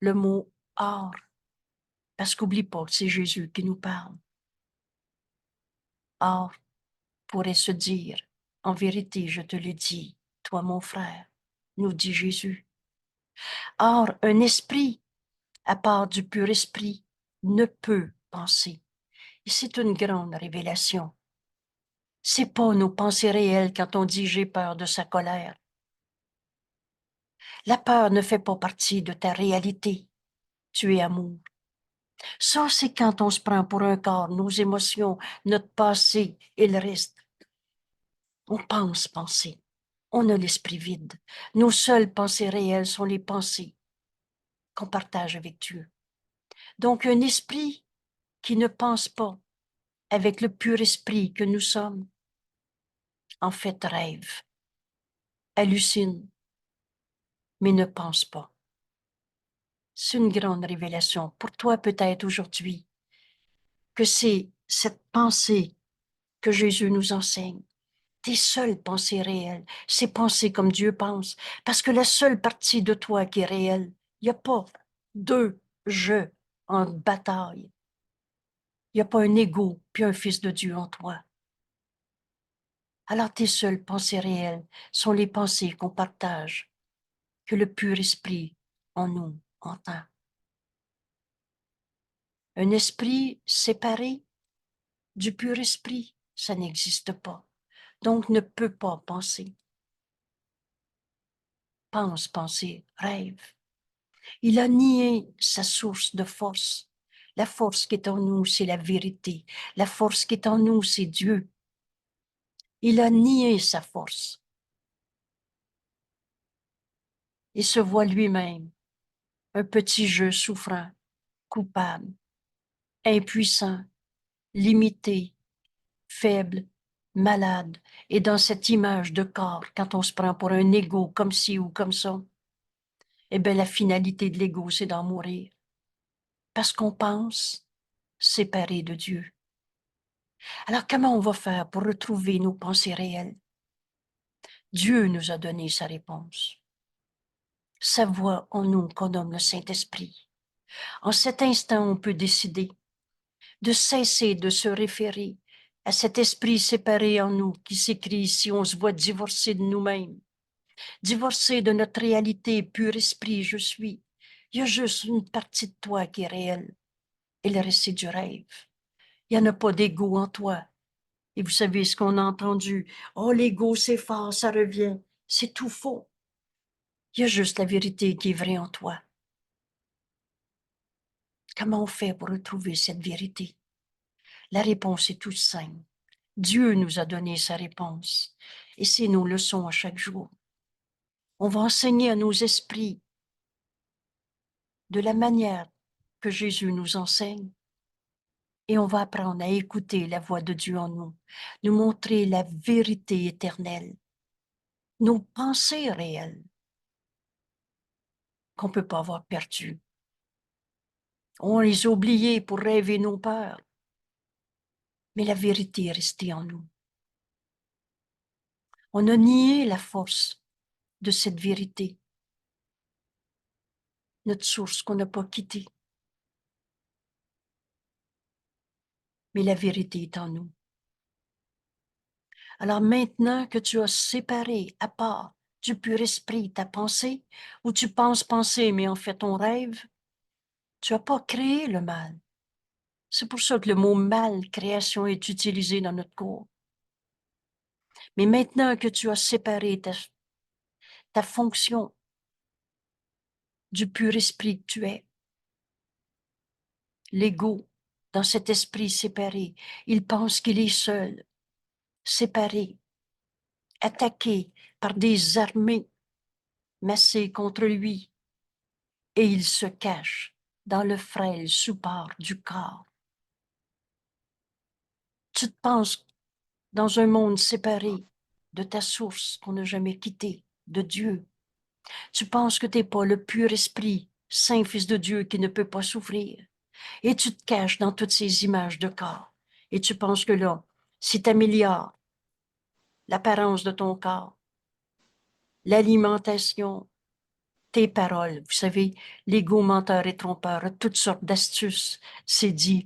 le mot or, parce qu'oublie pas que c'est Jésus qui nous parle. Or pourrait se dire, en vérité, je te le dis, toi mon frère, nous dit Jésus. Or, un esprit, à part du pur esprit, ne peut penser. Et c'est une grande révélation. C'est pas nos pensées réelles quand on dit j'ai peur de sa colère. La peur ne fait pas partie de ta réalité. Tu es amour. Ça, c'est quand on se prend pour un corps, nos émotions, notre passé et le reste. On pense penser. On a l'esprit vide. Nos seules pensées réelles sont les pensées qu'on partage avec Dieu. Donc, un esprit qui ne pense pas avec le pur esprit que nous sommes, en fait, rêve, hallucine, mais ne pense pas. C'est une grande révélation pour toi peut-être aujourd'hui, que c'est cette pensée que Jésus nous enseigne. Tes seules pensées réelles, c'est penser comme Dieu pense, parce que la seule partie de toi qui est réelle, il n'y a pas deux je en bataille. Il n'y a pas un ego puis un fils de Dieu en toi. Alors tes seules pensées réelles sont les pensées qu'on partage, que le pur esprit en nous entend. Un esprit séparé du pur esprit, ça n'existe pas. Donc ne peut pas penser. Pense, penser, rêve. Il a nié sa source de force. La force qui est en nous, c'est la vérité. La force qui est en nous, c'est Dieu. Il a nié sa force. Il se voit lui-même un petit jeu souffrant, coupable, impuissant, limité, faible, malade. Et dans cette image de corps, quand on se prend pour un égo comme ci ou comme ça, eh bien, la finalité de l'ego, c'est d'en mourir. Parce qu'on pense séparé de Dieu. Alors, comment on va faire pour retrouver nos pensées réelles? Dieu nous a donné sa réponse. Sa voix en nous qu'on nomme le Saint-Esprit. En cet instant, on peut décider de cesser de se référer à cet esprit séparé en nous qui s'écrit si on se voit divorcer de nous-mêmes, divorcer de notre réalité, pur esprit, je suis. Il y a juste une partie de toi qui est réelle et le reste, c'est du rêve. Il n'y en a pas d'ego en toi. Et vous savez ce qu'on a entendu. Oh, l'ego, c'est fort, ça revient. C'est tout faux. Il y a juste la vérité qui est vraie en toi. Comment on fait pour retrouver cette vérité? La réponse est toute simple. Dieu nous a donné sa réponse. Et c'est nos leçons à chaque jour. On va enseigner à nos esprits de la manière que Jésus nous enseigne. Et on va apprendre à écouter la voix de Dieu en nous, nous montrer la vérité éternelle, nos pensées réelles qu'on ne peut pas avoir perdues. On les a oubliées pour rêver nos peurs, mais la vérité est restée en nous. On a nié la force de cette vérité, notre source qu'on n'a pas quittée. Mais la vérité est en nous. Alors maintenant que tu as séparé à part du pur esprit ta pensée, ou tu penses penser, mais en fait on rêve, tu n'as pas créé le mal. C'est pour ça que le mot mal, création, est utilisé dans notre cours. Mais maintenant que tu as séparé ta fonction du pur esprit que tu es, l'ego, dans cet esprit séparé, il pense qu'il est seul, séparé, attaqué par des armées massées contre lui, et il se cache dans le frêle support du corps. Tu te penses dans un monde séparé de ta source qu'on n'a jamais quittée, de Dieu. Tu penses que tu n'es pas le pur esprit, Saint Fils de Dieu qui ne peut pas souffrir. Et tu te caches dans toutes ces images de corps. Et tu penses que là, si tu améliores l'apparence de ton corps, l'alimentation, tes paroles, vous savez, l'ego menteur et trompeur a toutes sortes d'astuces. C'est dit,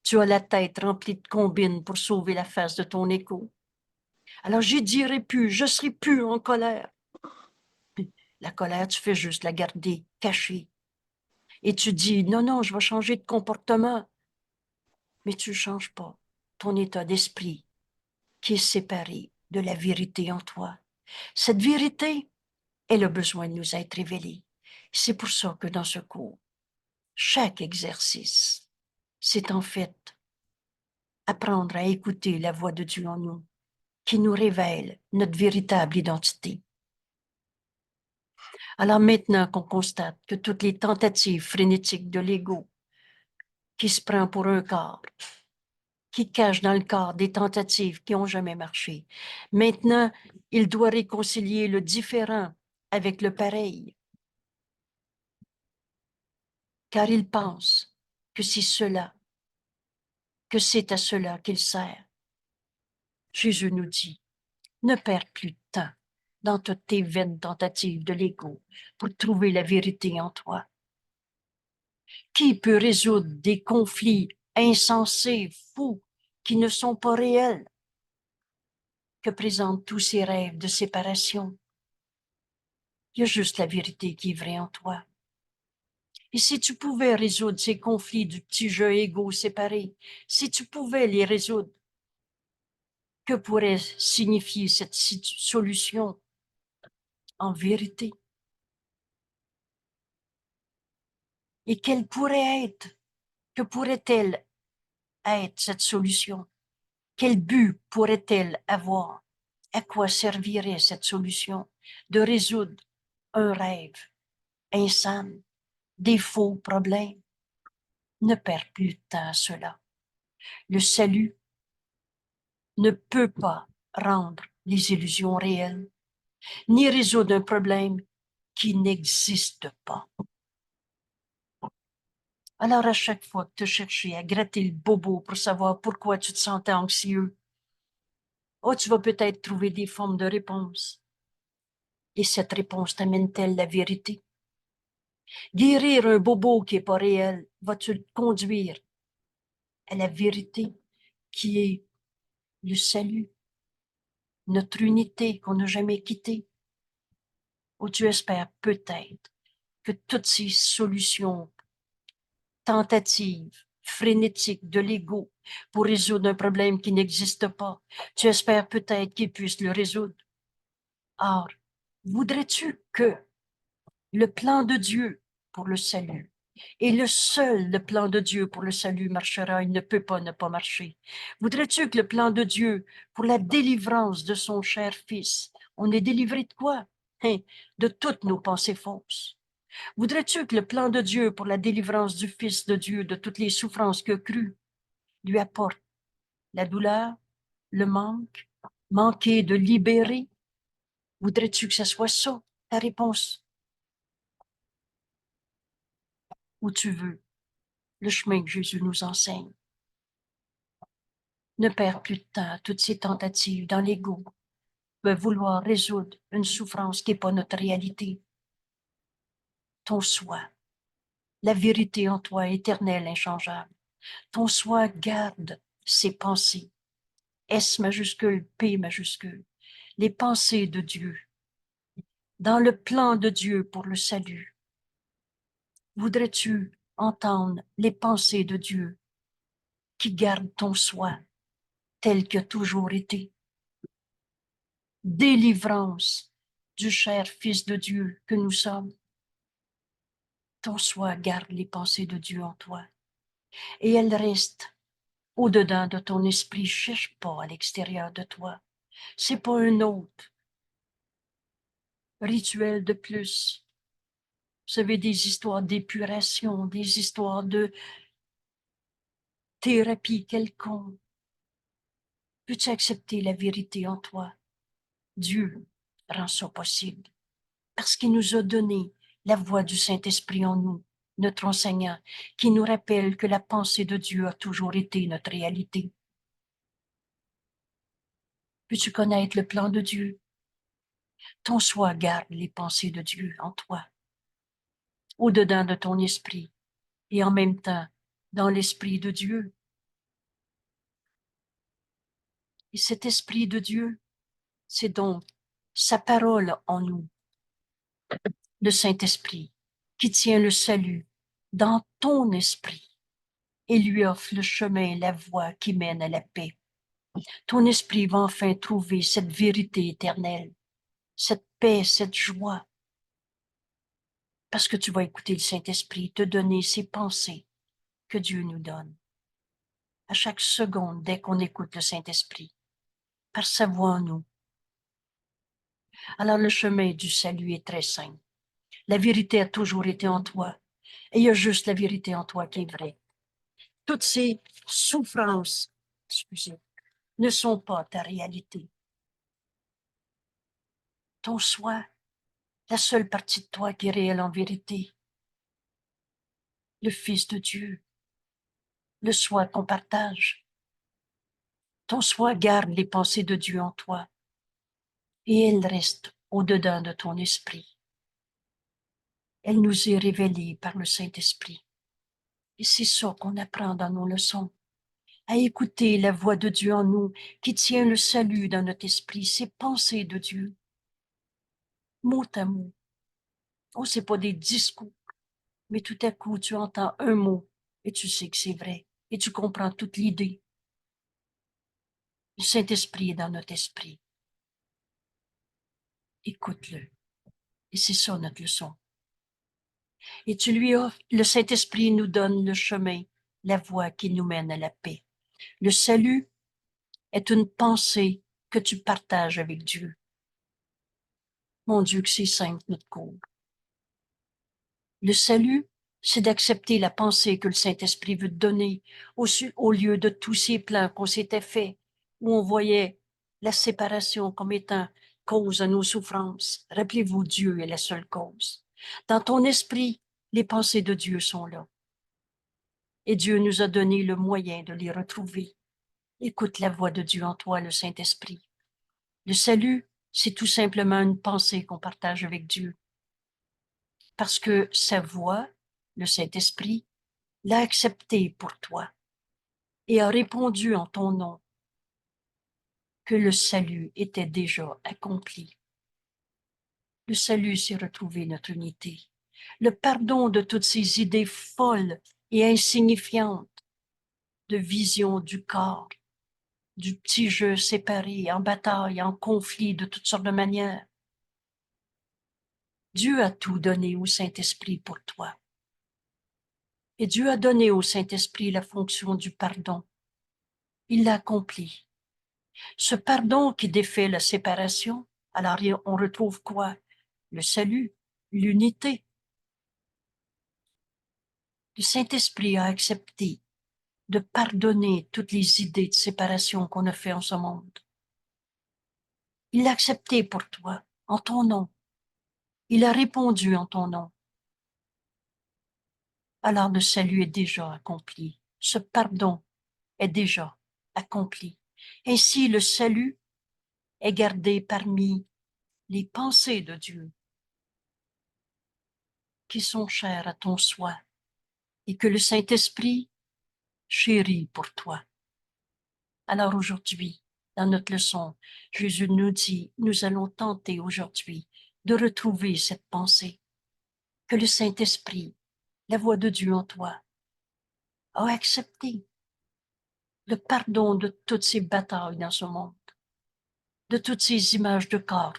tu as la tête remplie de combines pour sauver la face de ton écho. Alors j'y dirai plus, je serai plus en colère. La colère, tu fais juste la garder cachée. Et tu dis, non, non, je vais changer de comportement. Mais tu ne changes pas ton état d'esprit qui est séparé de la vérité en toi. Cette vérité, elle a besoin de nous être révélée. C'est pour ça que dans ce cours, chaque exercice, c'est en fait apprendre à écouter la voix de Dieu en nous, qui nous révèle notre véritable identité. Alors maintenant qu'on constate que toutes les tentatives frénétiques de l'ego qui se prend pour un corps, qui cache dans le corps des tentatives qui n'ont jamais marché, maintenant, il doit réconcilier le différent avec le pareil, car il pense que c'est cela, que c'est à cela qu'il sert. Jésus nous dit, ne perds plus de temps dans toutes tes vaines tentatives de l'ego pour trouver la vérité en toi. Qui peut résoudre des conflits insensés, fous, qui ne sont pas réels, que présentent tous ces rêves de séparation? Il y a juste la vérité qui est vraie en toi. Et si tu pouvais résoudre ces conflits du petit jeu égo séparé, si tu pouvais les résoudre, que pourrait signifier cette solution en vérité? Et quelle pourrait être, que pourrait-elle être cette solution? Quel but pourrait-elle avoir? À quoi servirait cette solution de résoudre un rêve insane, des faux problèmes? Ne perds plus de temps à cela. Le salut ne peut pas rendre les illusions réelles, ni résoudre un problème qui n'existe pas. Alors, à chaque fois que tu cherchais à gratter le bobo pour savoir pourquoi tu te sentais anxieux, oh, tu vas peut-être trouver des formes de réponse. Et cette réponse t'amène-t-elle la vérité? Guérir un bobo qui n'est pas réel va-tu conduire à la vérité qui est le salut, notre unité qu'on n'a jamais quittée? Ou tu espères peut-être que toutes ces solutions tentatives frénétiques de l'ego pour résoudre un problème qui n'existe pas, tu espères peut-être qu'ils puissent le résoudre. Or, voudrais-tu que le plan de Dieu pour le salut, et le plan de Dieu pour le salut marchera, il ne peut pas ne pas marcher. Voudrais-tu que le plan de Dieu pour la délivrance de son cher Fils, on est délivré de quoi? Hein, de toutes nos pensées fausses. Voudrais-tu que le plan de Dieu pour la délivrance du Fils de Dieu de toutes les souffrances qu'il a crues lui apporte la douleur, le manque, manquer de libérer? Voudrais-tu que ce soit ça, ta réponse? Ou tu veux le chemin que Jésus nous enseigne? Ne perds plus de temps à toutes ces tentatives dans l'ego de vouloir résoudre une souffrance qui n'est pas notre réalité. Ton soi, la vérité en toi, éternelle, inchangeable. Ton soi garde ses pensées, S majuscule, P majuscule, les pensées de Dieu, dans le plan de Dieu pour le salut. Voudrais-tu entendre les pensées de Dieu qui gardent ton soi tel que toujours été? Délivrance du cher Fils de Dieu que nous sommes. Ton soi garde les pensées de Dieu en toi et elles restent au-dedans de ton esprit. Cherche pas à l'extérieur de toi. C'est pas un autre rituel de plus. Vous savez, des histoires d'épuration, des histoires de thérapie quelconque. Peux-tu accepter la vérité en toi? Dieu rend ça possible parce qu'il nous a donné la voix du Saint-Esprit en nous, notre enseignant, qui nous rappelle que la pensée de Dieu a toujours été notre réalité. Peux-tu connaître le plan de Dieu? Ton soi garde les pensées de Dieu en toi, au-dedans de ton esprit, et en même temps dans l'esprit de Dieu. Et cet esprit de Dieu, c'est donc sa parole en nous, le Saint-Esprit, qui tient le salut dans ton esprit et lui offre le chemin, la voie qui mène à la paix. Ton esprit va enfin trouver cette vérité éternelle, cette paix, cette joie, parce que tu vas écouter le Saint-Esprit te donner ces pensées que Dieu nous donne. À chaque seconde, dès qu'on écoute le Saint-Esprit, par sa voix en nous. Alors le chemin du salut est très simple. La vérité a toujours été en toi. Et il y a juste la vérité en toi qui est vraie. Toutes ces souffrances, excusez, ne sont pas ta réalité. Ton soi, la seule partie de toi qui est réelle en vérité, le Fils de Dieu, le soi qu'on partage. Ton soi garde les pensées de Dieu en toi et elles restent au-dedans de ton esprit. Elle nous est révélée par le Saint-Esprit. Et c'est ça qu'on apprend dans nos leçons, à écouter la voix de Dieu en nous qui tient le salut dans notre esprit, ces pensées de Dieu, mot à mot. Oh, c'est pas des discours, mais tout à coup, tu entends un mot et tu sais que c'est vrai et tu comprends toute l'idée. Le Saint-Esprit est dans notre esprit. Écoute-le. Et c'est ça notre leçon. Et tu lui offres, le Saint-Esprit nous donne le chemin, la voie qui nous mène à la paix. Le salut est une pensée que tu partages avec Dieu. Mon Dieu, que c'est simple, notre cours. Le salut, c'est d'accepter la pensée que le Saint-Esprit veut te donner au lieu de tous ces plans qu'on s'était faits, où on voyait la séparation comme étant cause de nos souffrances. Rappelez-vous, Dieu est la seule cause. Dans ton esprit, les pensées de Dieu sont là. Et Dieu nous a donné le moyen de les retrouver. Écoute la voix de Dieu en toi, le Saint-Esprit. Le salut, c'est tout simplement une pensée qu'on partage avec Dieu. Parce que sa voix, le Saint-Esprit, l'a accepté pour toi et a répondu en ton nom que le salut était déjà accompli. Le salut, c'est retrouver notre unité. Le pardon de toutes ces idées folles et insignifiantes de vision du corps, du petit jeu séparé, en bataille, en conflit de toutes sortes de manières. Dieu a tout donné au Saint-Esprit pour toi. Et Dieu a donné au Saint-Esprit la fonction du pardon. Il l'a accompli. Ce pardon qui défait la séparation, alors on retrouve quoi? Le salut, l'unité. Le Saint-Esprit a accepté de pardonner toutes les idées de séparation qu'on a fait en ce monde. Il l'a accepté pour toi, en ton nom. Il a répondu en ton nom. Alors le salut est déjà accompli. Ce pardon est déjà accompli. Ainsi, le salut est gardé parmi les pensées de Dieu qui sont chères à ton soi et que le Saint-Esprit chérit pour toi. Alors aujourd'hui, dans notre leçon, Jésus nous dit, nous allons tenter aujourd'hui de retrouver cette pensée que le Saint-Esprit, la voix de Dieu en toi, a accepté le pardon de toutes ces batailles dans ce monde, de toutes ces images de corps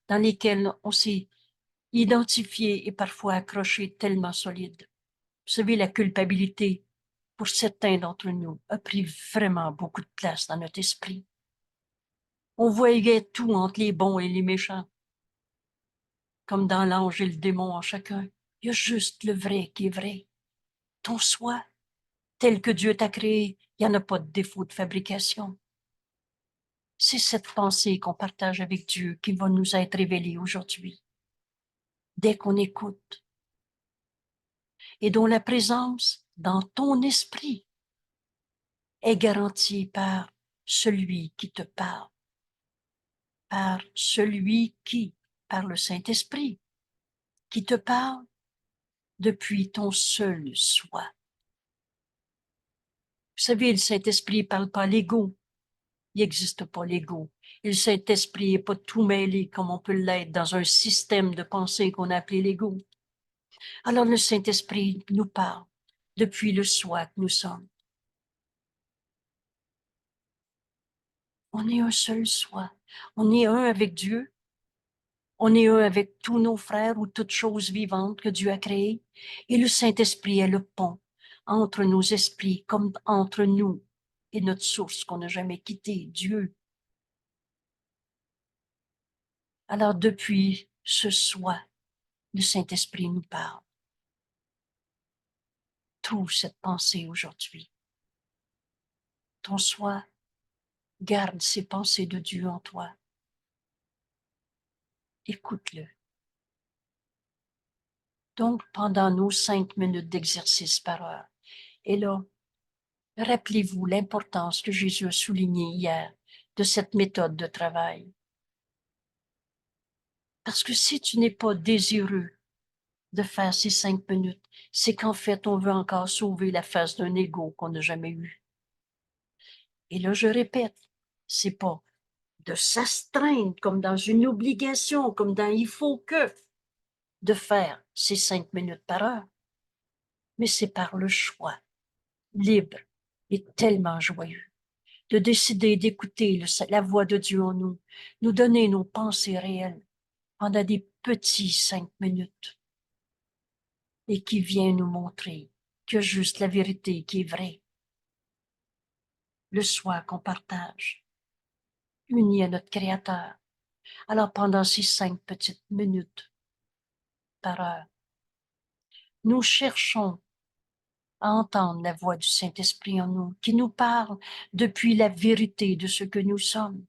dans lesquelles on s'est identifié et parfois accroché tellement solide. Vous savez, la culpabilité, pour certains d'entre nous, a pris vraiment beaucoup de place dans notre esprit. On voyait tout entre les bons et les méchants, comme dans l'ange et le démon en chacun. Il y a juste le vrai qui est vrai. Ton soi, tel que Dieu t'a créé, il n'y en a pas de défaut de fabrication. C'est cette pensée qu'on partage avec Dieu qui va nous être révélée aujourd'hui, dès qu'on écoute, et dont la présence dans ton esprit est garantie par celui qui te parle, par celui qui, par le Saint-Esprit, qui te parle depuis ton seul soi. Vous savez, le Saint-Esprit ne parle pas l'ego. Il n'existe pas l'ego. Et le Saint-Esprit n'est pas tout mêlé comme on peut l'être dans un système de pensée qu'on a appelé l'ego. Alors le Saint-Esprit nous parle depuis le soi que nous sommes. On est un seul soi. On est un avec Dieu. On est un avec tous nos frères ou toutes choses vivantes que Dieu a créées. Et le Saint-Esprit est le pont entre nos esprits, comme entre nous et notre source qu'on n'a jamais quittée, Dieu. Alors depuis ce soi, le Saint-Esprit nous parle. Trouve cette pensée aujourd'hui. Ton soi garde ces pensées de Dieu en toi. Écoute-le. Donc, pendant nos 5 minutes d'exercice par heure, et là, rappelez-vous l'importance que Jésus a soulignée hier de cette méthode de travail. Parce que si tu n'es pas désireux de faire ces 5 minutes, c'est qu'en fait, on veut encore sauver la face d'un ego qu'on n'a jamais eu. Et là, je répète, c'est pas de s'astreindre comme dans une obligation, comme dans il faut que, de faire ces 5 minutes par heure, mais c'est par le choix libre et tellement joyeux de décider d'écouter la voix de Dieu en nous, nous donner nos pensées réelles pendant des petits 5 minutes et qui vient nous montrer que juste la vérité qui est vraie, le soi qu'on partage, uni à notre Créateur. Alors pendant ces 5 petites minutes par heure, nous cherchons à entendre la voix du Saint-Esprit en nous, qui nous parle depuis la vérité de ce que nous sommes.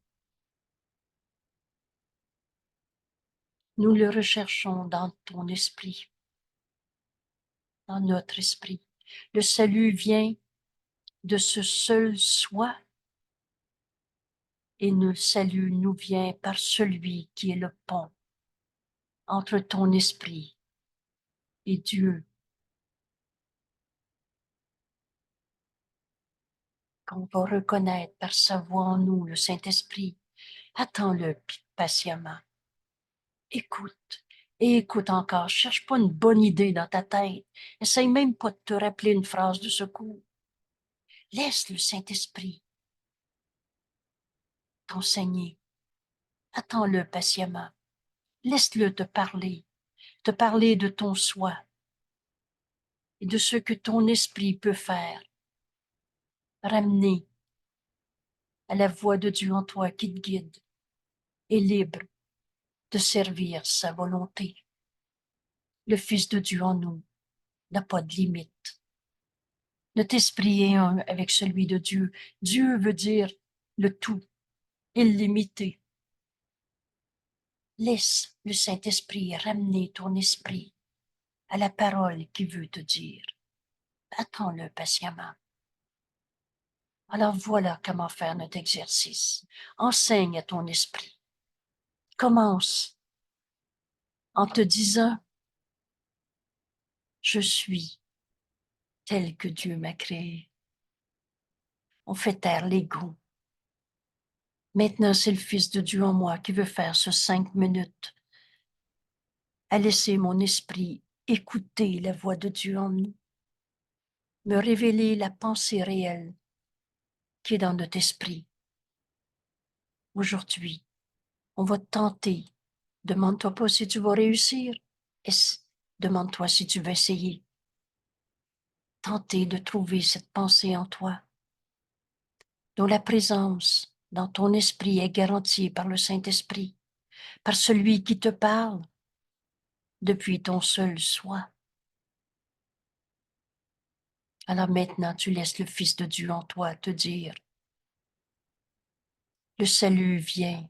Nous le recherchons dans ton esprit, dans notre esprit. Le salut vient de ce seul soi et le salut nous vient par celui qui est le pont entre ton esprit et Dieu. Qu'on va reconnaître par sa voix en nous, le Saint-Esprit. Attends-le patiemment. Écoute. Et écoute encore. Cherche pas une bonne idée dans ta tête. Essaye même pas de te rappeler une phrase de secours. Laisse le Saint-Esprit t'enseigner. Attends-le patiemment. Laisse-le te parler de ton soi et de ce que ton esprit peut faire. Ramener à la voix de Dieu en toi qui te guide et libre de servir sa volonté. Le Fils de Dieu en nous n'a pas de limite. Notre esprit est un avec celui de Dieu. Dieu veut dire le tout, illimité. Laisse le Saint-Esprit ramener ton esprit à la parole qu'il veut te dire. Attends-le patiemment. Alors voilà comment faire notre exercice. Enseigne à ton esprit. Commence en te disant, je suis tel que Dieu m'a créé. On fait taire l'ego. Maintenant, c'est le Fils de Dieu en moi qui veut faire ce 5 minutes à laisser mon esprit écouter la voix de Dieu en nous, me révéler la pensée réelle qui est dans notre esprit. Aujourd'hui, on va tenter. Demande-toi pas si tu vas réussir. Demande-toi si tu vas essayer. Tenter de trouver cette pensée en toi, dont la présence dans ton esprit est garantie par le Saint-Esprit, par celui qui te parle depuis ton seul soi. Alors maintenant, tu laisses le Fils de Dieu en toi te dire, le salut vient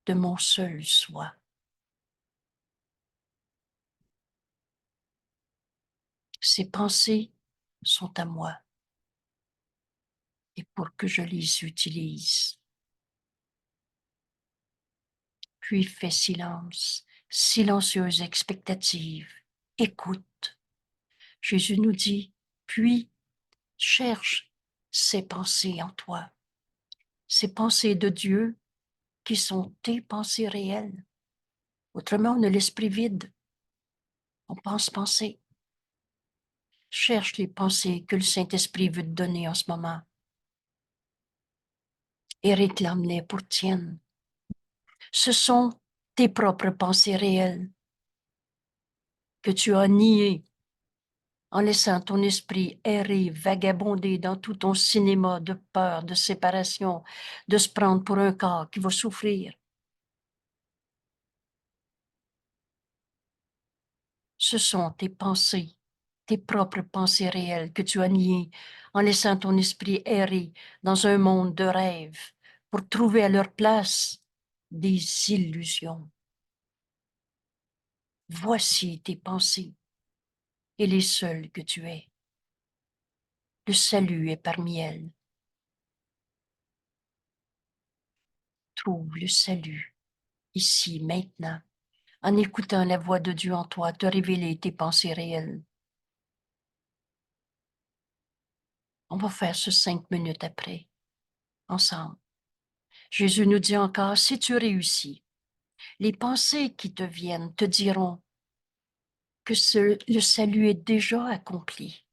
de mon seul soi. Ces pensées sont à moi et pour que je les utilise. Puis fais silence, silencieuse expectative, écoute. Jésus nous dit, puis cherche ces pensées en toi, ces pensées de Dieu qui sont tes pensées réelles. Autrement, on a l'esprit vide. On pense penser. Cherche les pensées que le Saint-Esprit veut te donner en ce moment et réclame-les pour tiennes. Ce sont tes propres pensées réelles que tu as niées en laissant ton esprit errer, vagabonder dans tout ton cinéma de peur, de séparation, de se prendre pour un corps qui va souffrir. Ce sont tes pensées, tes propres pensées réelles que tu as niées en laissant ton esprit errer dans un monde de rêves pour trouver à leur place des illusions. Voici tes pensées et les seules que tu es. Le salut est parmi elles. Trouve le salut ici, maintenant, en écoutant la voix de Dieu en toi te révéler tes pensées réelles. On va faire ce 5 minutes après, ensemble. Jésus nous dit encore, si tu réussis, les pensées qui te viennent te diront que le salut est déjà accompli,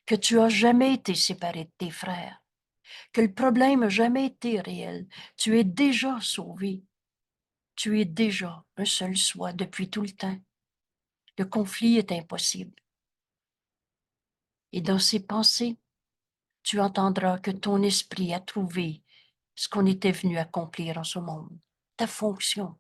que tu as jamais été séparé de tes frères, que le problème n'a jamais été réel. Tu es déjà sauvé. Tu es déjà un seul soi depuis tout le temps. Le conflit est impossible. Et dans ces pensées, tu entendras que ton esprit a trouvé ce qu'on était venu accomplir en ce monde, ta fonction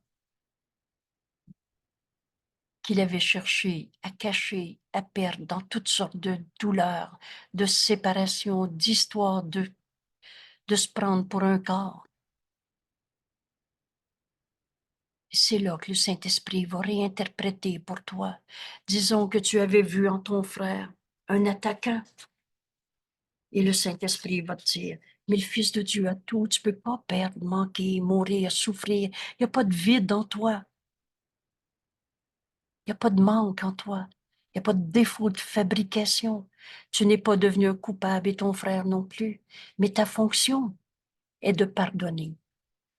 qu'il avait cherché à cacher, à perdre dans toutes sortes de douleurs, de séparation, d'histoires, de se prendre pour un corps. C'est là que le Saint-Esprit va réinterpréter pour toi. Disons que tu avais vu en ton frère un attaquant. Et le Saint-Esprit va te dire, mais le Fils de Dieu a tout, tu ne peux pas perdre, manquer, mourir, souffrir. Il n'y a pas de vide en toi. Il n'y a pas de manque en toi. Il n'y a pas de défaut de fabrication. Tu n'es pas devenu un coupable et ton frère non plus. Mais ta fonction est de pardonner.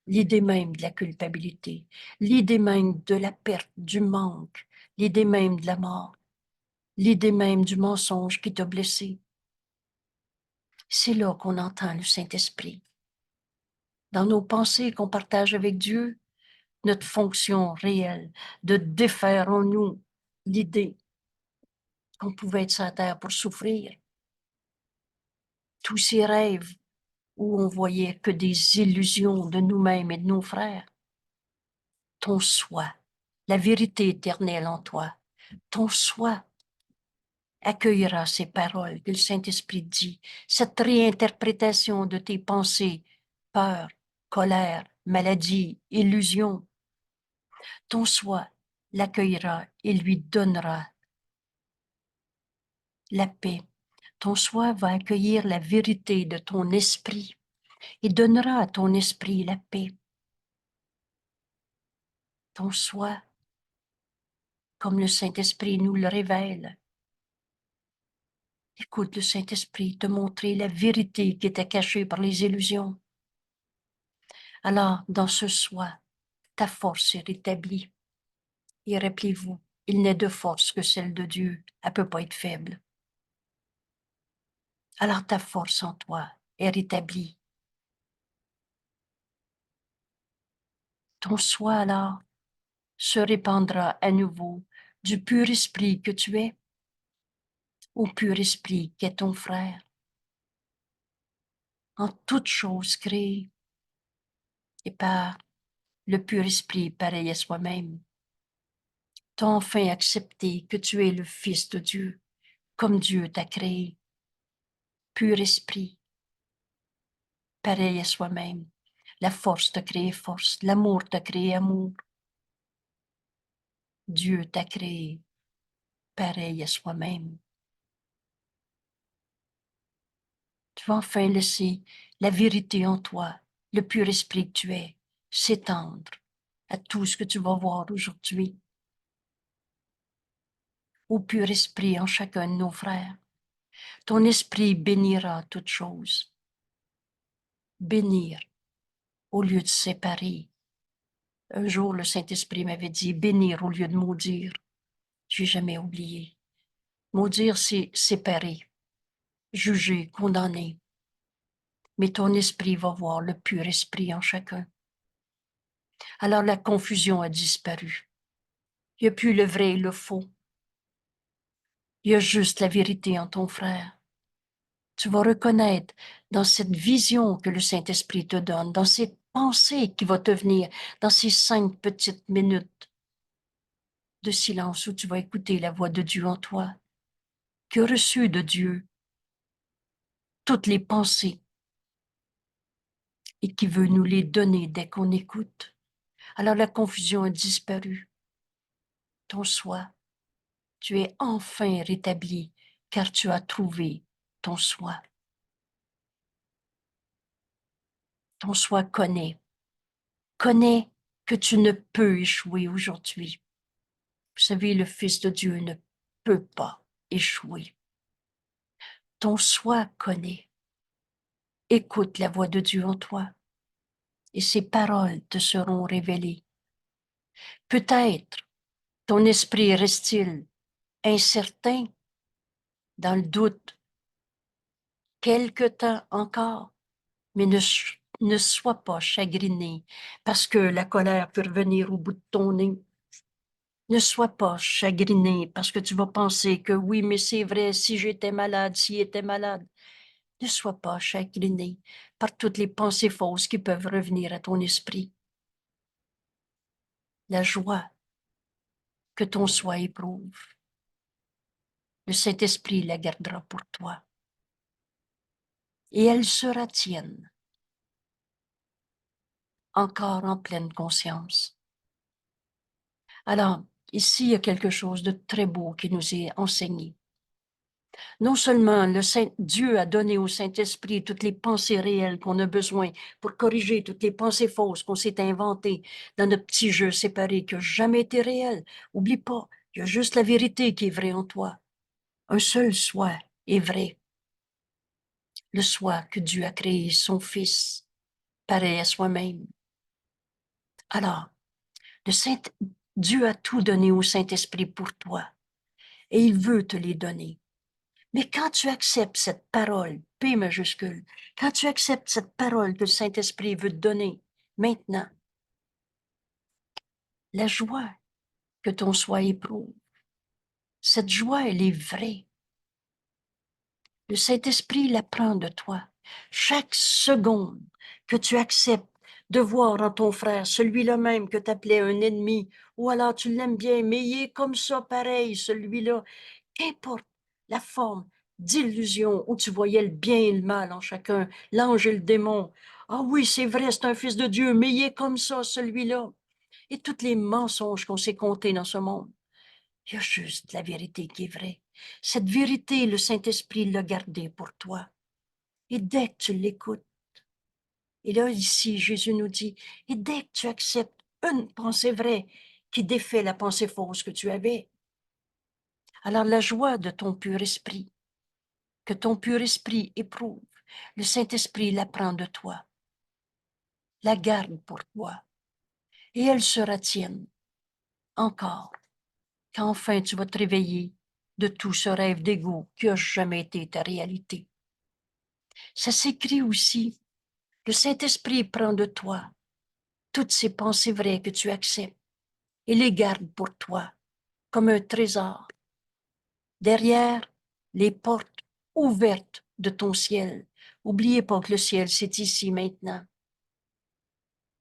L'idée même de la culpabilité, l'idée même de la perte, du manque, l'idée même de la mort, l'idée même du mensonge qui t'a blessé. C'est là qu'on entend le Saint-Esprit. Dans nos pensées qu'on partage avec Dieu, notre fonction réelle de défaire en nous l'idée qu'on pouvait être sur la terre pour souffrir. Tous ces rêves où on voyait que des illusions de nous-mêmes et de nos frères. Ton soi, la vérité éternelle en toi, ton soi accueillera ces paroles que le Saint-Esprit dit, cette réinterprétation de tes pensées, peur, colère, maladie, illusion. Ton soi l'accueillera et lui donnera la paix. Ton soi va accueillir la vérité de ton esprit et donnera à ton esprit la paix. Ton soi, comme le Saint-Esprit nous le révèle. Écoute le Saint-Esprit te montrer la vérité qui était cachée par les illusions. Alors, dans ce soi, ta force est rétablie. Et rappelez-vous, il n'est de force que celle de Dieu. Elle ne peut pas être faible. Alors ta force en toi est rétablie. Ton soi alors se répandra à nouveau du pur esprit que tu es au pur esprit qu'est ton frère. En toute chose créée et par le pur esprit pareil à soi-même. T'as enfin accepté que tu es le Fils de Dieu, comme Dieu t'a créé. Pur esprit, pareil à soi-même. La force t'a créé force, l'amour t'a créé amour. Dieu t'a créé pareil à soi-même. Tu vas enfin laisser la vérité en toi, le pur esprit que tu es, s'étendre à tout ce que tu vas voir aujourd'hui. Au pur esprit en chacun de nos frères, ton esprit bénira toutes choses. Bénir au lieu de séparer. Un jour, le Saint-Esprit m'avait dit bénir au lieu de maudire. Je n'ai jamais oublié. Maudire, c'est séparer, juger, condamner. Mais ton esprit va voir le pur esprit en chacun. Alors la confusion a disparu. Il n'y a plus le vrai et le faux. Il y a juste la vérité en ton frère. Tu vas reconnaître dans cette vision que le Saint-Esprit te donne, dans cette pensée qui va te venir, dans ces 5 petites minutes de silence où tu vas écouter la voix de Dieu en toi, qui a reçu de Dieu toutes les pensées et qui veut nous les donner dès qu'on écoute. Alors la confusion a disparu. Ton soi, tu es enfin rétabli car tu as trouvé ton soi. Ton soi connaît que tu ne peux échouer aujourd'hui. Vous savez, le Fils de Dieu ne peut pas échouer. Ton soi connaît. Écoute la voix de Dieu en toi et ses paroles te seront révélées. Peut-être ton esprit reste-t-il incertain, dans le doute, quelque temps encore, mais ne sois pas chagriné parce que la colère peut revenir au bout de ton nez. Ne sois pas chagriné parce que tu vas penser que oui, mais c'est vrai, si j'étais malade, s'il était malade. Ne sois pas chagriné par toutes les pensées fausses qui peuvent revenir à ton esprit. La joie que ton soi éprouve, le Saint-Esprit la gardera pour toi. Et elle sera tienne, encore en pleine conscience. Alors, ici, il y a quelque chose de très beau qui nous est enseigné. Non seulement Dieu a donné au Saint-Esprit toutes les pensées réelles qu'on a besoin pour corriger toutes les pensées fausses qu'on s'est inventées dans notre petit jeu séparé qui n'a jamais été réel. Oublie pas, il y a juste la vérité qui est vraie en toi. Un seul soi est vrai. Le soi que Dieu a créé, son Fils, pareil à soi-même. Alors, le Saint, Dieu a tout donné au Saint-Esprit pour toi et il veut te les donner. Mais quand tu acceptes cette parole, P majuscule, quand tu acceptes cette parole que le Saint-Esprit veut te donner, maintenant, la joie que ton soi éprouve, cette joie, elle est vraie. Le Saint-Esprit la prend de toi. Chaque seconde que tu acceptes de voir en ton frère celui-là même que tu appelais un ennemi, ou alors tu l'aimes bien, mais il est comme ça pareil, celui-là, qu'importe la forme d'illusion où tu voyais le bien et le mal en chacun, l'ange et le démon. Ah oui, c'est vrai, c'est un fils de Dieu, mais il est comme ça, celui-là. Et tous les mensonges qu'on s'est contés dans ce monde. Il y a juste la vérité qui est vraie. Cette vérité, le Saint-Esprit l'a gardée pour toi. Et dès que tu l'écoutes, et là, ici, Jésus nous dit, et dès que tu acceptes une pensée vraie qui défait la pensée fausse que tu avais, alors la joie de ton pur esprit, que ton pur esprit éprouve, le Saint-Esprit la prend de toi, la garde pour toi, et elle sera tienne encore, quand enfin tu vas te réveiller de tout ce rêve d'égo qui n'a jamais été ta réalité. Ça s'écrit aussi, le Saint-Esprit prend de toi toutes ces pensées vraies que tu acceptes et les garde pour toi comme un trésor derrière les portes ouvertes de ton ciel. Oubliez pas que le ciel, c'est ici maintenant.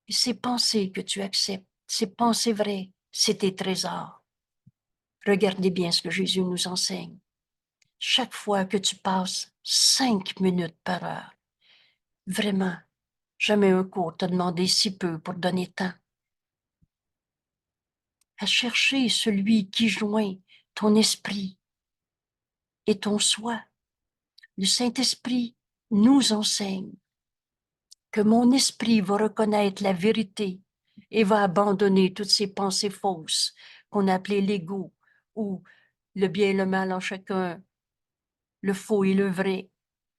Et ces pensées que tu acceptes, ces pensées vraies, c'est tes trésors. Regardez bien ce que Jésus nous enseigne. Chaque fois que tu passes 5 minutes par heure, vraiment, jamais un cours t'a demandé si peu pour donner temps à chercher celui qui joint ton esprit et ton soi. Le Saint-Esprit nous enseigne que mon esprit va reconnaître la vérité et va abandonner toutes ces pensées fausses qu'on appelait l'ego ou le bien et le mal en chacun, le faux et le vrai,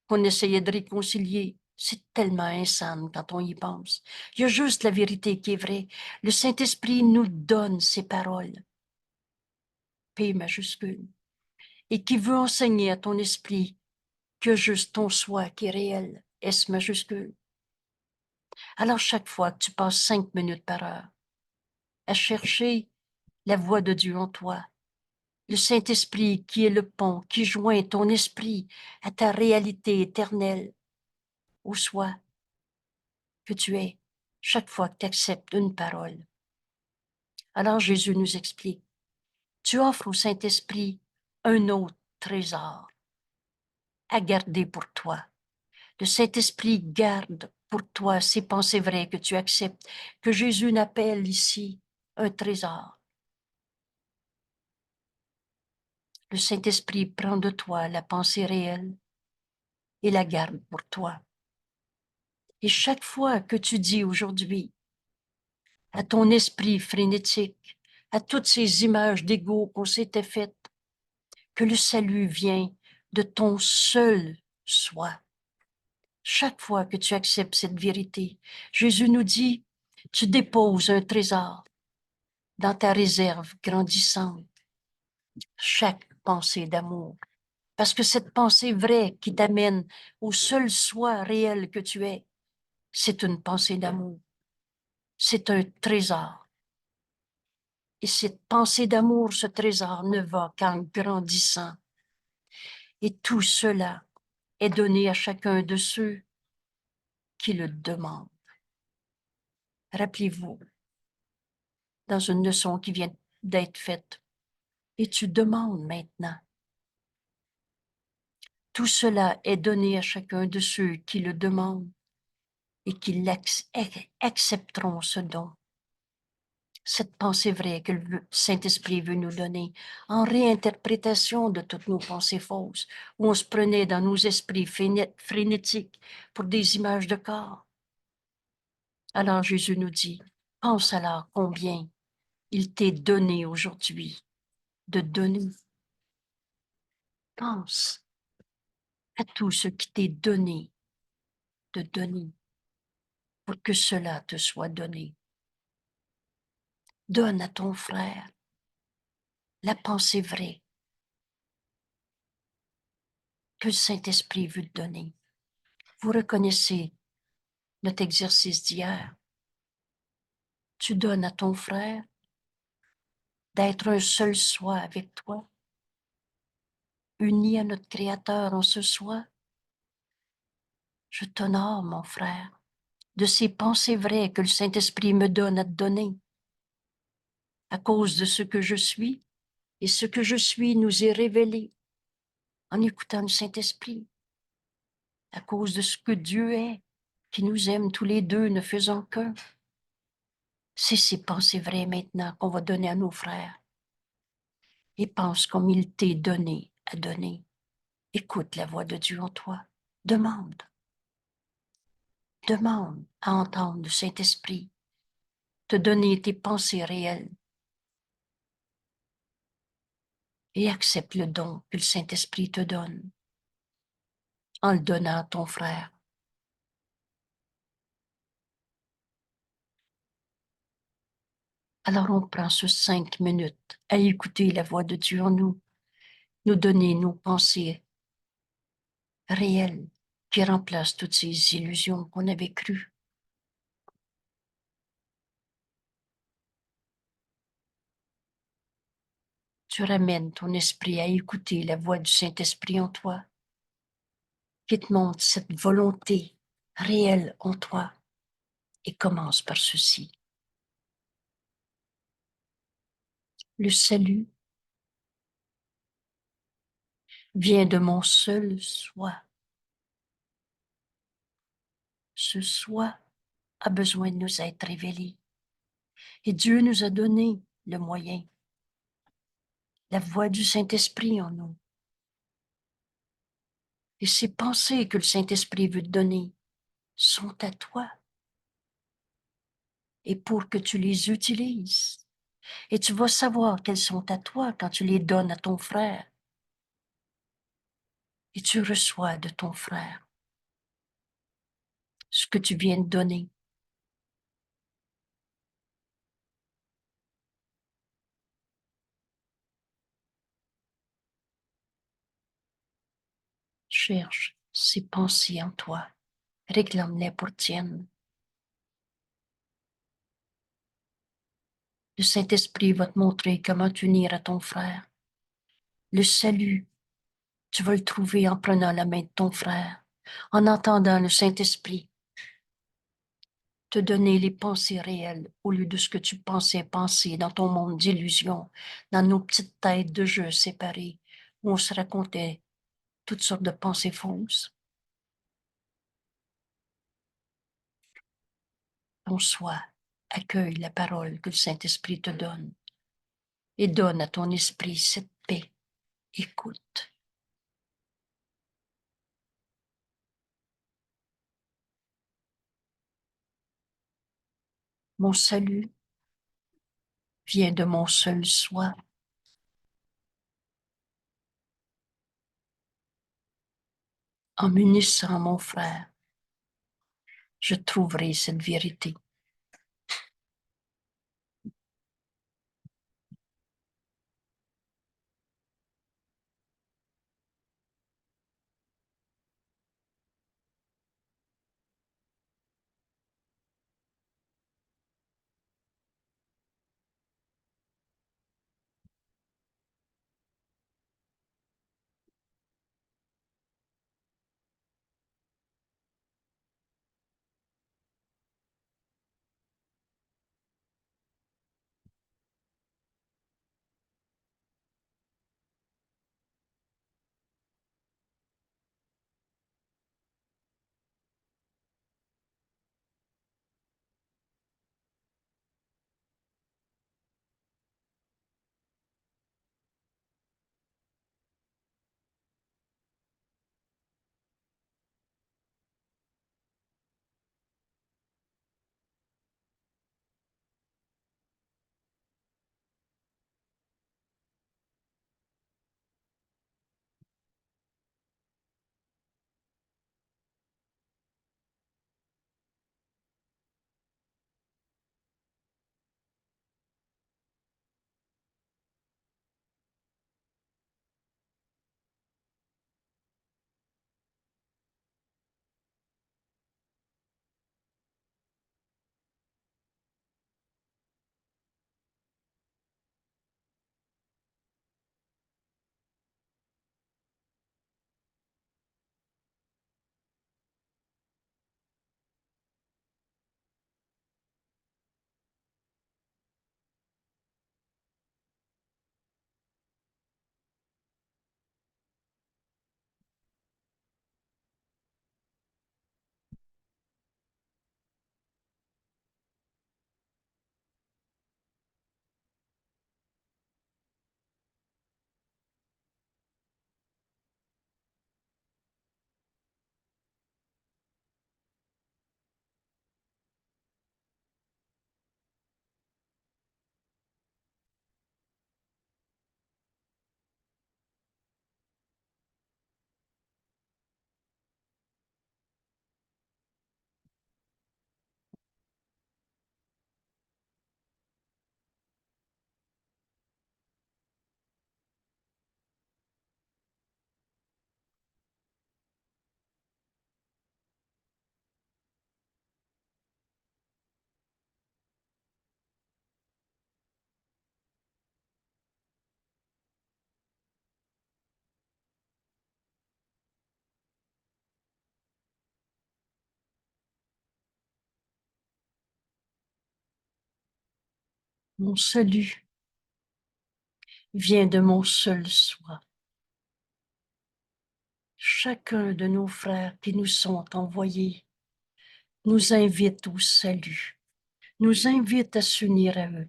qu'on essayait de réconcilier. C'est tellement insane quand on y pense. Il y a juste la vérité qui est vraie. Le Saint-Esprit nous donne ces paroles, P majuscule, et qui veut enseigner à ton esprit que juste ton soi qui est réel, S majuscule. Alors chaque fois que tu passes 5 minutes par heure à chercher la voix de Dieu en toi, le Saint-Esprit qui est le pont, qui joint ton esprit à ta réalité éternelle, au soi que tu es, chaque fois que tu acceptes une parole. Alors Jésus nous explique, tu offres au Saint-Esprit un autre trésor à garder pour toi. Le Saint-Esprit garde pour toi ces pensées vraies que tu acceptes, que Jésus n'appelle ici un trésor. Le Saint-Esprit prend de toi la pensée réelle et la garde pour toi. Et chaque fois que tu dis aujourd'hui à ton esprit frénétique, à toutes ces images d'ego qu'on s'était faites, que le salut vient de ton seul soi. Chaque fois que tu acceptes cette vérité, Jésus nous dit, tu déposes un trésor dans ta réserve grandissante, chaque pensée d'amour. Parce que cette pensée vraie qui t'amène au seul soi réel que tu es, c'est une pensée d'amour. C'est un trésor. Et cette pensée d'amour, ce trésor ne va qu'en grandissant. Et tout cela est donné à chacun de ceux qui le demandent. Rappelez-vous, dans une leçon qui vient d'être faite, et tu demandes maintenant. Tout cela est donné à chacun de ceux qui le demandent et qui accepteront ce don. Cette pensée vraie que le Saint-Esprit veut nous donner, en réinterprétation de toutes nos pensées fausses, où on se prenait dans nos esprits frénétiques pour des images de corps. Alors Jésus nous dit, pense alors combien il t'est donné aujourd'hui de donner. Pense à tout ce qui t'est donné de donner pour que cela te soit donné. Donne à ton frère la pensée vraie que le Saint-Esprit veut te donner. Vous reconnaissez notre exercice d'hier. Tu donnes à ton frère d'être un seul soi avec toi, uni à notre Créateur en ce soi. Je t'honore, mon frère, de ces pensées vraies que le Saint-Esprit me donne à te donner. À cause de ce que je suis, et ce que je suis nous est révélé en écoutant le Saint-Esprit. À cause de ce que Dieu est, qui nous aime tous les deux, ne faisant qu'un. C'est ces pensées vraies maintenant qu'on va donner à nos frères. Et pense comme il t'est donné à donner. Écoute la voix de Dieu en toi. Demande. Demande à entendre le Saint-Esprit te donner tes pensées réelles. Et accepte le don que le Saint-Esprit te donne en le donnant à ton frère. Alors on prend ce 5 minutes à écouter la voix de Dieu en nous, nous donner nos pensées réelles qui remplacent toutes ces illusions qu'on avait crues. Tu ramènes ton esprit à écouter la voix du Saint-Esprit en toi, qui te montre cette volonté réelle en toi, et commence par ceci. Le salut vient de mon seul soi. Ce soi a besoin de nous être révélé. Et Dieu nous a donné le moyen, la voix du Saint-Esprit en nous. Et ces pensées que le Saint-Esprit veut te donner sont à toi. Et pour que tu les utilises, et tu vas savoir qu'elles sont à toi quand tu les donnes à ton frère. Et tu reçois de ton frère ce que tu viens de donner. Cherche ces pensées en toi. Réclame-les pour tiennes. Le Saint-Esprit va te montrer comment t'unir à ton frère. Le salut, tu vas le trouver en prenant la main de ton frère, en entendant le Saint-Esprit te donner les pensées réelles au lieu de ce que tu pensais penser dans ton monde d'illusions, dans nos petites têtes de jeux séparées, où on se racontait toutes sortes de pensées fausses. Ton soi accueille la parole que le Saint-Esprit te donne et donne à ton esprit cette paix. Écoute. Mon salut vient de mon seul soi. En m'unissant, mon frère, je trouverai cette vérité. Mon salut vient de mon seul soi. Chacun de nos frères qui nous sont envoyés nous invite au salut, nous invite à s'unir à eux.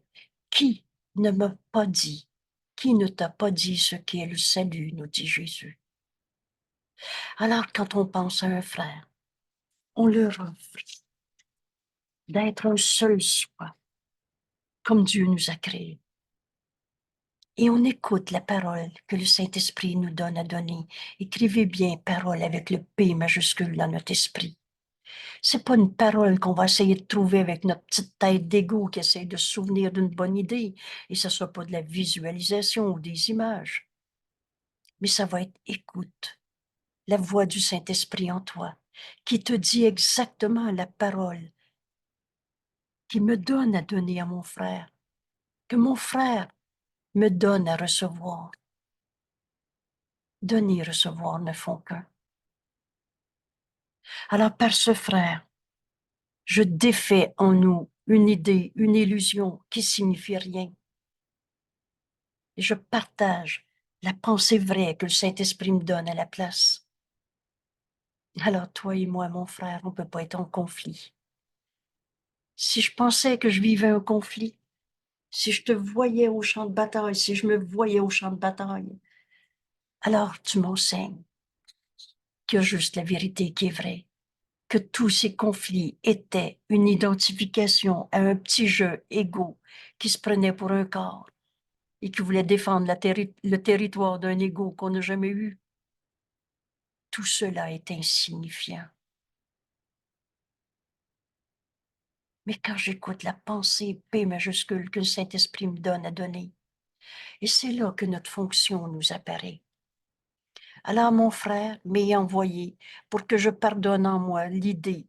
Qui ne m'a pas dit, qui ne t'a pas dit ce qu'est le salut, nous dit Jésus. Alors quand on pense à un frère, on leur offre d'être un seul soi, comme Dieu nous a créés. Et on écoute la parole que le Saint-Esprit nous donne à donner. Écrivez bien parole avec le P majuscule dans notre esprit. C'est pas une parole qu'on va essayer de trouver avec notre petite tête d'égo qui essaie de se souvenir d'une bonne idée, et ça sera pas de la visualisation ou des images. Mais ça va être écoute, la voix du Saint-Esprit en toi, qui te dit exactement la parole qui me donne à donner à mon frère, que mon frère me donne à recevoir. Donner et recevoir ne font qu'un. Alors par ce frère, Je défais en nous une idée, une illusion qui signifie rien. Et je partage la pensée vraie que le Saint-Esprit me donne à la place. Alors toi et moi, mon frère, on ne peut pas être en conflit. Si je pensais que je vivais un conflit, si je te voyais au champ de bataille, si je me voyais au champ de bataille, alors tu m'enseignes qu'il y a juste la vérité qui est vraie, que tous ces conflits étaient une identification à un petit jeu égaux qui se prenait pour un corps et qui voulait défendre le territoire d'un ego qu'on n'a jamais eu. Tout cela est insignifiant. Mais quand j'écoute la pensée P majuscule que le Saint-Esprit me donne à donner, et c'est là que notre fonction nous apparaît. Alors mon frère m'ayant envoyé pour que je pardonne en moi l'idée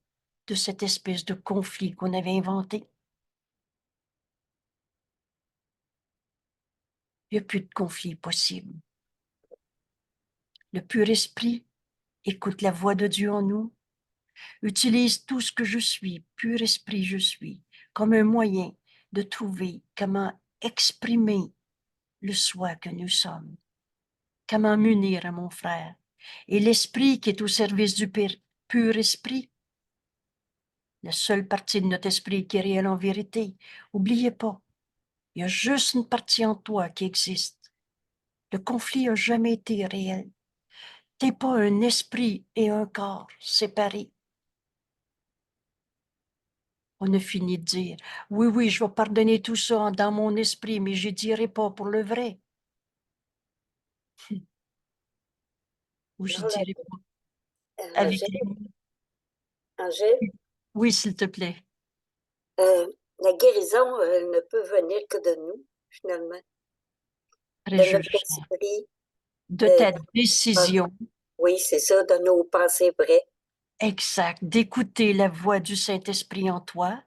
de cette espèce de conflit qu'on avait inventé. Il n'y a plus de conflit possible. Le pur esprit écoute la voix de Dieu en nous, utilise tout ce que je suis, pur esprit je suis, comme un moyen de trouver comment exprimer le soi que nous sommes, comment m'unir à mon frère. Et l'esprit qui est au service du pur esprit, la seule partie de notre esprit qui est réelle en vérité. Oubliez pas, il y a juste une partie en toi qui existe. Le conflit n'a jamais été réel. T'es pas un esprit et un corps séparés. On a fini de dire, oui, oui, je vais pardonner tout ça dans mon esprit, mais je dirai pas pour le vrai. Ou je Alors, dirai pas avec Angèle, les mots. Angèle, Oui, s'il te plaît. euh, la guérison ne peut venir que de nous, finalement, Très de notre juste. esprit. De euh, ta décision oui, c'est ça, de nos pensées vraies. exacte, d'écouter la voix du Saint-Esprit en toi.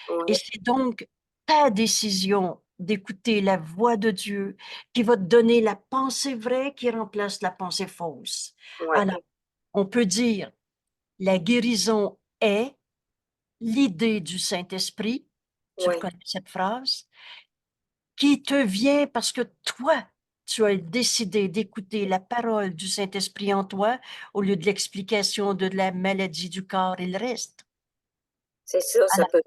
Et Oui, c'est donc ta décision d'écouter la voix de Dieu qui va te donner la pensée vraie qui remplace la pensée fausse. Alors, oui, on peut dire, la guérison est l'idée du Saint-Esprit, tu oui, reconnais cette phrase, qui te vient parce que toi, tu as décidé d'écouter la parole du Saint-Esprit en toi au lieu de l'explication de la maladie du corps et le reste. c'est ça, ça Alors, peut.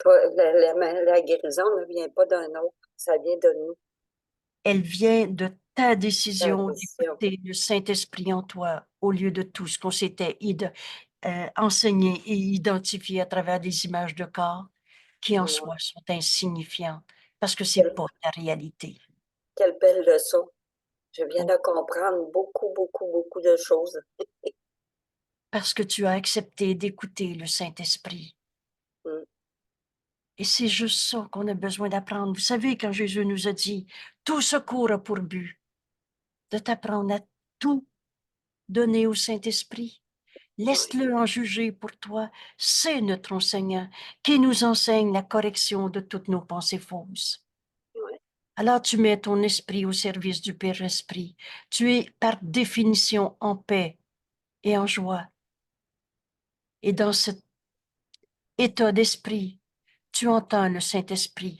La guérison ne vient pas d'un autre, ça vient de nous, elle vient de ta la décision décision. d'écouter le Saint-Esprit en toi au lieu de tout ce qu'on s'était enseigné et identifié à travers des images de corps qui en Ouais. soi sont insignifiantes parce que c'est Quelle, pas ta réalité. quelle belle leçon. Je viens Oh, de comprendre beaucoup, beaucoup, beaucoup de choses. parce que tu as accepté d'écouter le Saint-Esprit. Mm, Et c'est juste ça qu'on a besoin d'apprendre. Vous savez, quand Jésus nous a dit, tout secours a pour but de t'apprendre à tout donner au Saint-Esprit. ouais, Laisse-le en juger pour toi. C'est notre enseignant qui nous enseigne la correction de toutes nos pensées fausses. ouais, Alors tu mets ton esprit au service du Père Esprit. Tu es par définition en paix et en joie. Et dans cet état d'esprit, tu entends le Saint-Esprit.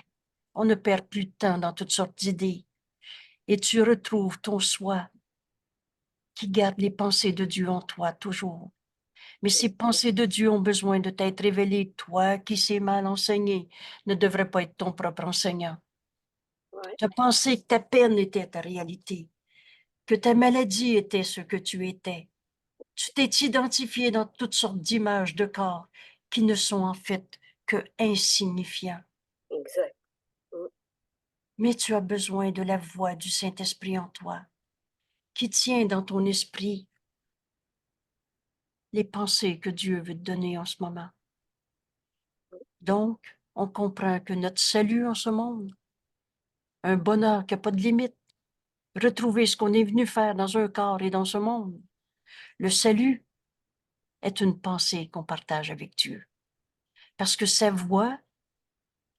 On ne perd plus de temps dans toutes sortes d'idées. Et tu retrouves ton soi qui garde les pensées de Dieu en toi toujours. Mais ces pensées de Dieu ont besoin de t'être révélées. Toi qui sais mal enseigner ne devrais pas être ton propre enseignant. ouais, Tu as pensé que ta peine était ta réalité, que ta maladie était ce que tu étais. Tu t'es identifié dans toutes sortes d'images de corps qui ne sont en fait que insignifiants. exact. Mm, Mais tu as besoin de la voix du Saint-Esprit en toi, qui tient dans ton esprit les pensées que Dieu veut te donner en ce moment. Donc, on comprend que notre salut en ce monde, un bonheur qui n'a pas de limite, retrouver ce qu'on est venu faire dans un corps et dans ce monde. Le salut est une pensée qu'on partage avec Dieu. Parce que sa voix,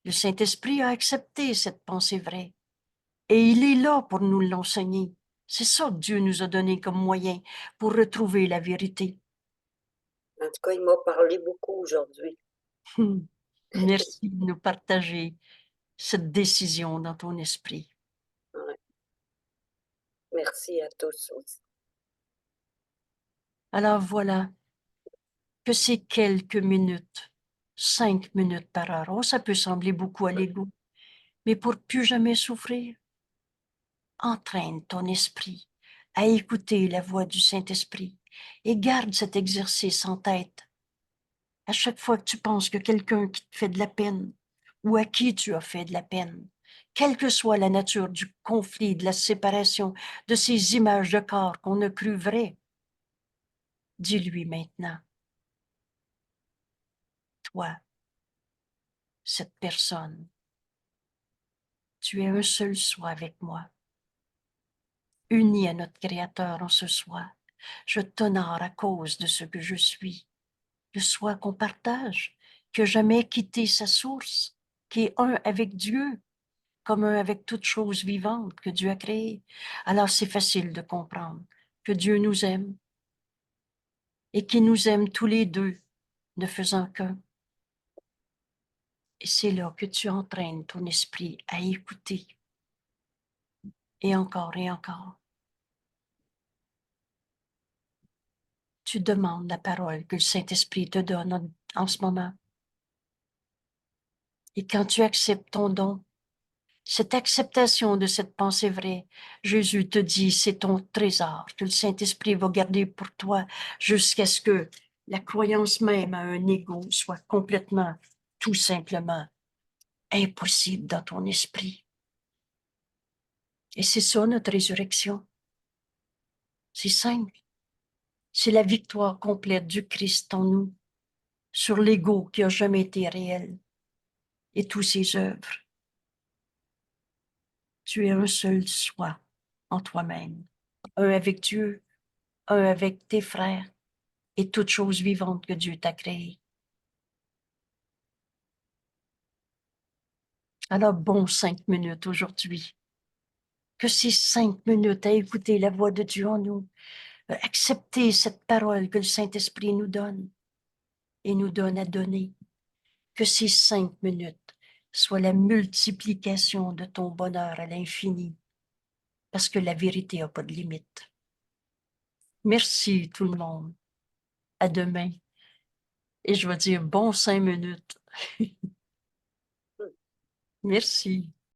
le Saint-Esprit a accepté cette pensée vraie. Et il est là pour nous l'enseigner. C'est ça que Dieu nous a donné comme moyen pour retrouver la vérité. En tout cas, il m'a parlé beaucoup aujourd'hui. Merci de nous partager cette décision dans ton esprit. Ouais. Merci à tous aussi. Alors voilà, que ces quelques minutes, 5 minutes par heure, oh, ça peut sembler beaucoup à l'ego, mais pour plus jamais souffrir, entraîne ton esprit à écouter la voix du Saint-Esprit et garde cet exercice en tête. À chaque fois que tu penses que quelqu'un qui te fait de la peine ou à qui tu as fait de la peine, quelle que soit la nature du conflit, de la séparation, de ces images de corps qu'on a cru vraies, dis-lui maintenant, toi, cette personne, tu es un seul soi avec moi. Uni à notre Créateur en ce soi, je t'honore à cause de ce que je suis, le soi qu'on partage, qui n'a jamais quitté sa source, qui est un avec Dieu, comme un avec toute chose vivante que Dieu a créée. Alors c'est facile de comprendre que Dieu nous aime et qu'il nous aime tous les deux, ne faisant qu'un. Et c'est là que tu entraînes ton esprit à écouter. Et encore et encore. Tu demandes la parole que le Saint-Esprit te donne en ce moment. Et quand tu acceptes ton don, cette acceptation de cette pensée vraie, Jésus te dit, c'est ton trésor que le Saint-Esprit va garder pour toi jusqu'à ce que la croyance même à un ego soit complètement, tout simplement, impossible dans ton esprit. Et c'est ça notre résurrection. C'est simple. C'est la victoire complète du Christ en nous sur l'ego qui n'a jamais été réel et tous ses œuvres. Tu es un seul soi en toi-même, un avec Dieu, un avec tes frères et toute chose vivante que Dieu t'a créée. Alors, bon 5 minutes aujourd'hui. Que ces 5 minutes à écouter la voix de Dieu en nous, accepter cette parole que le Saint-Esprit nous donne et nous donne à donner. Que ces 5 minutes soient la multiplication de ton bonheur à l'infini, parce que la vérité n'a pas de limite. Merci tout le monde. À demain. Et je vais dire bon 5 minutes. Merci.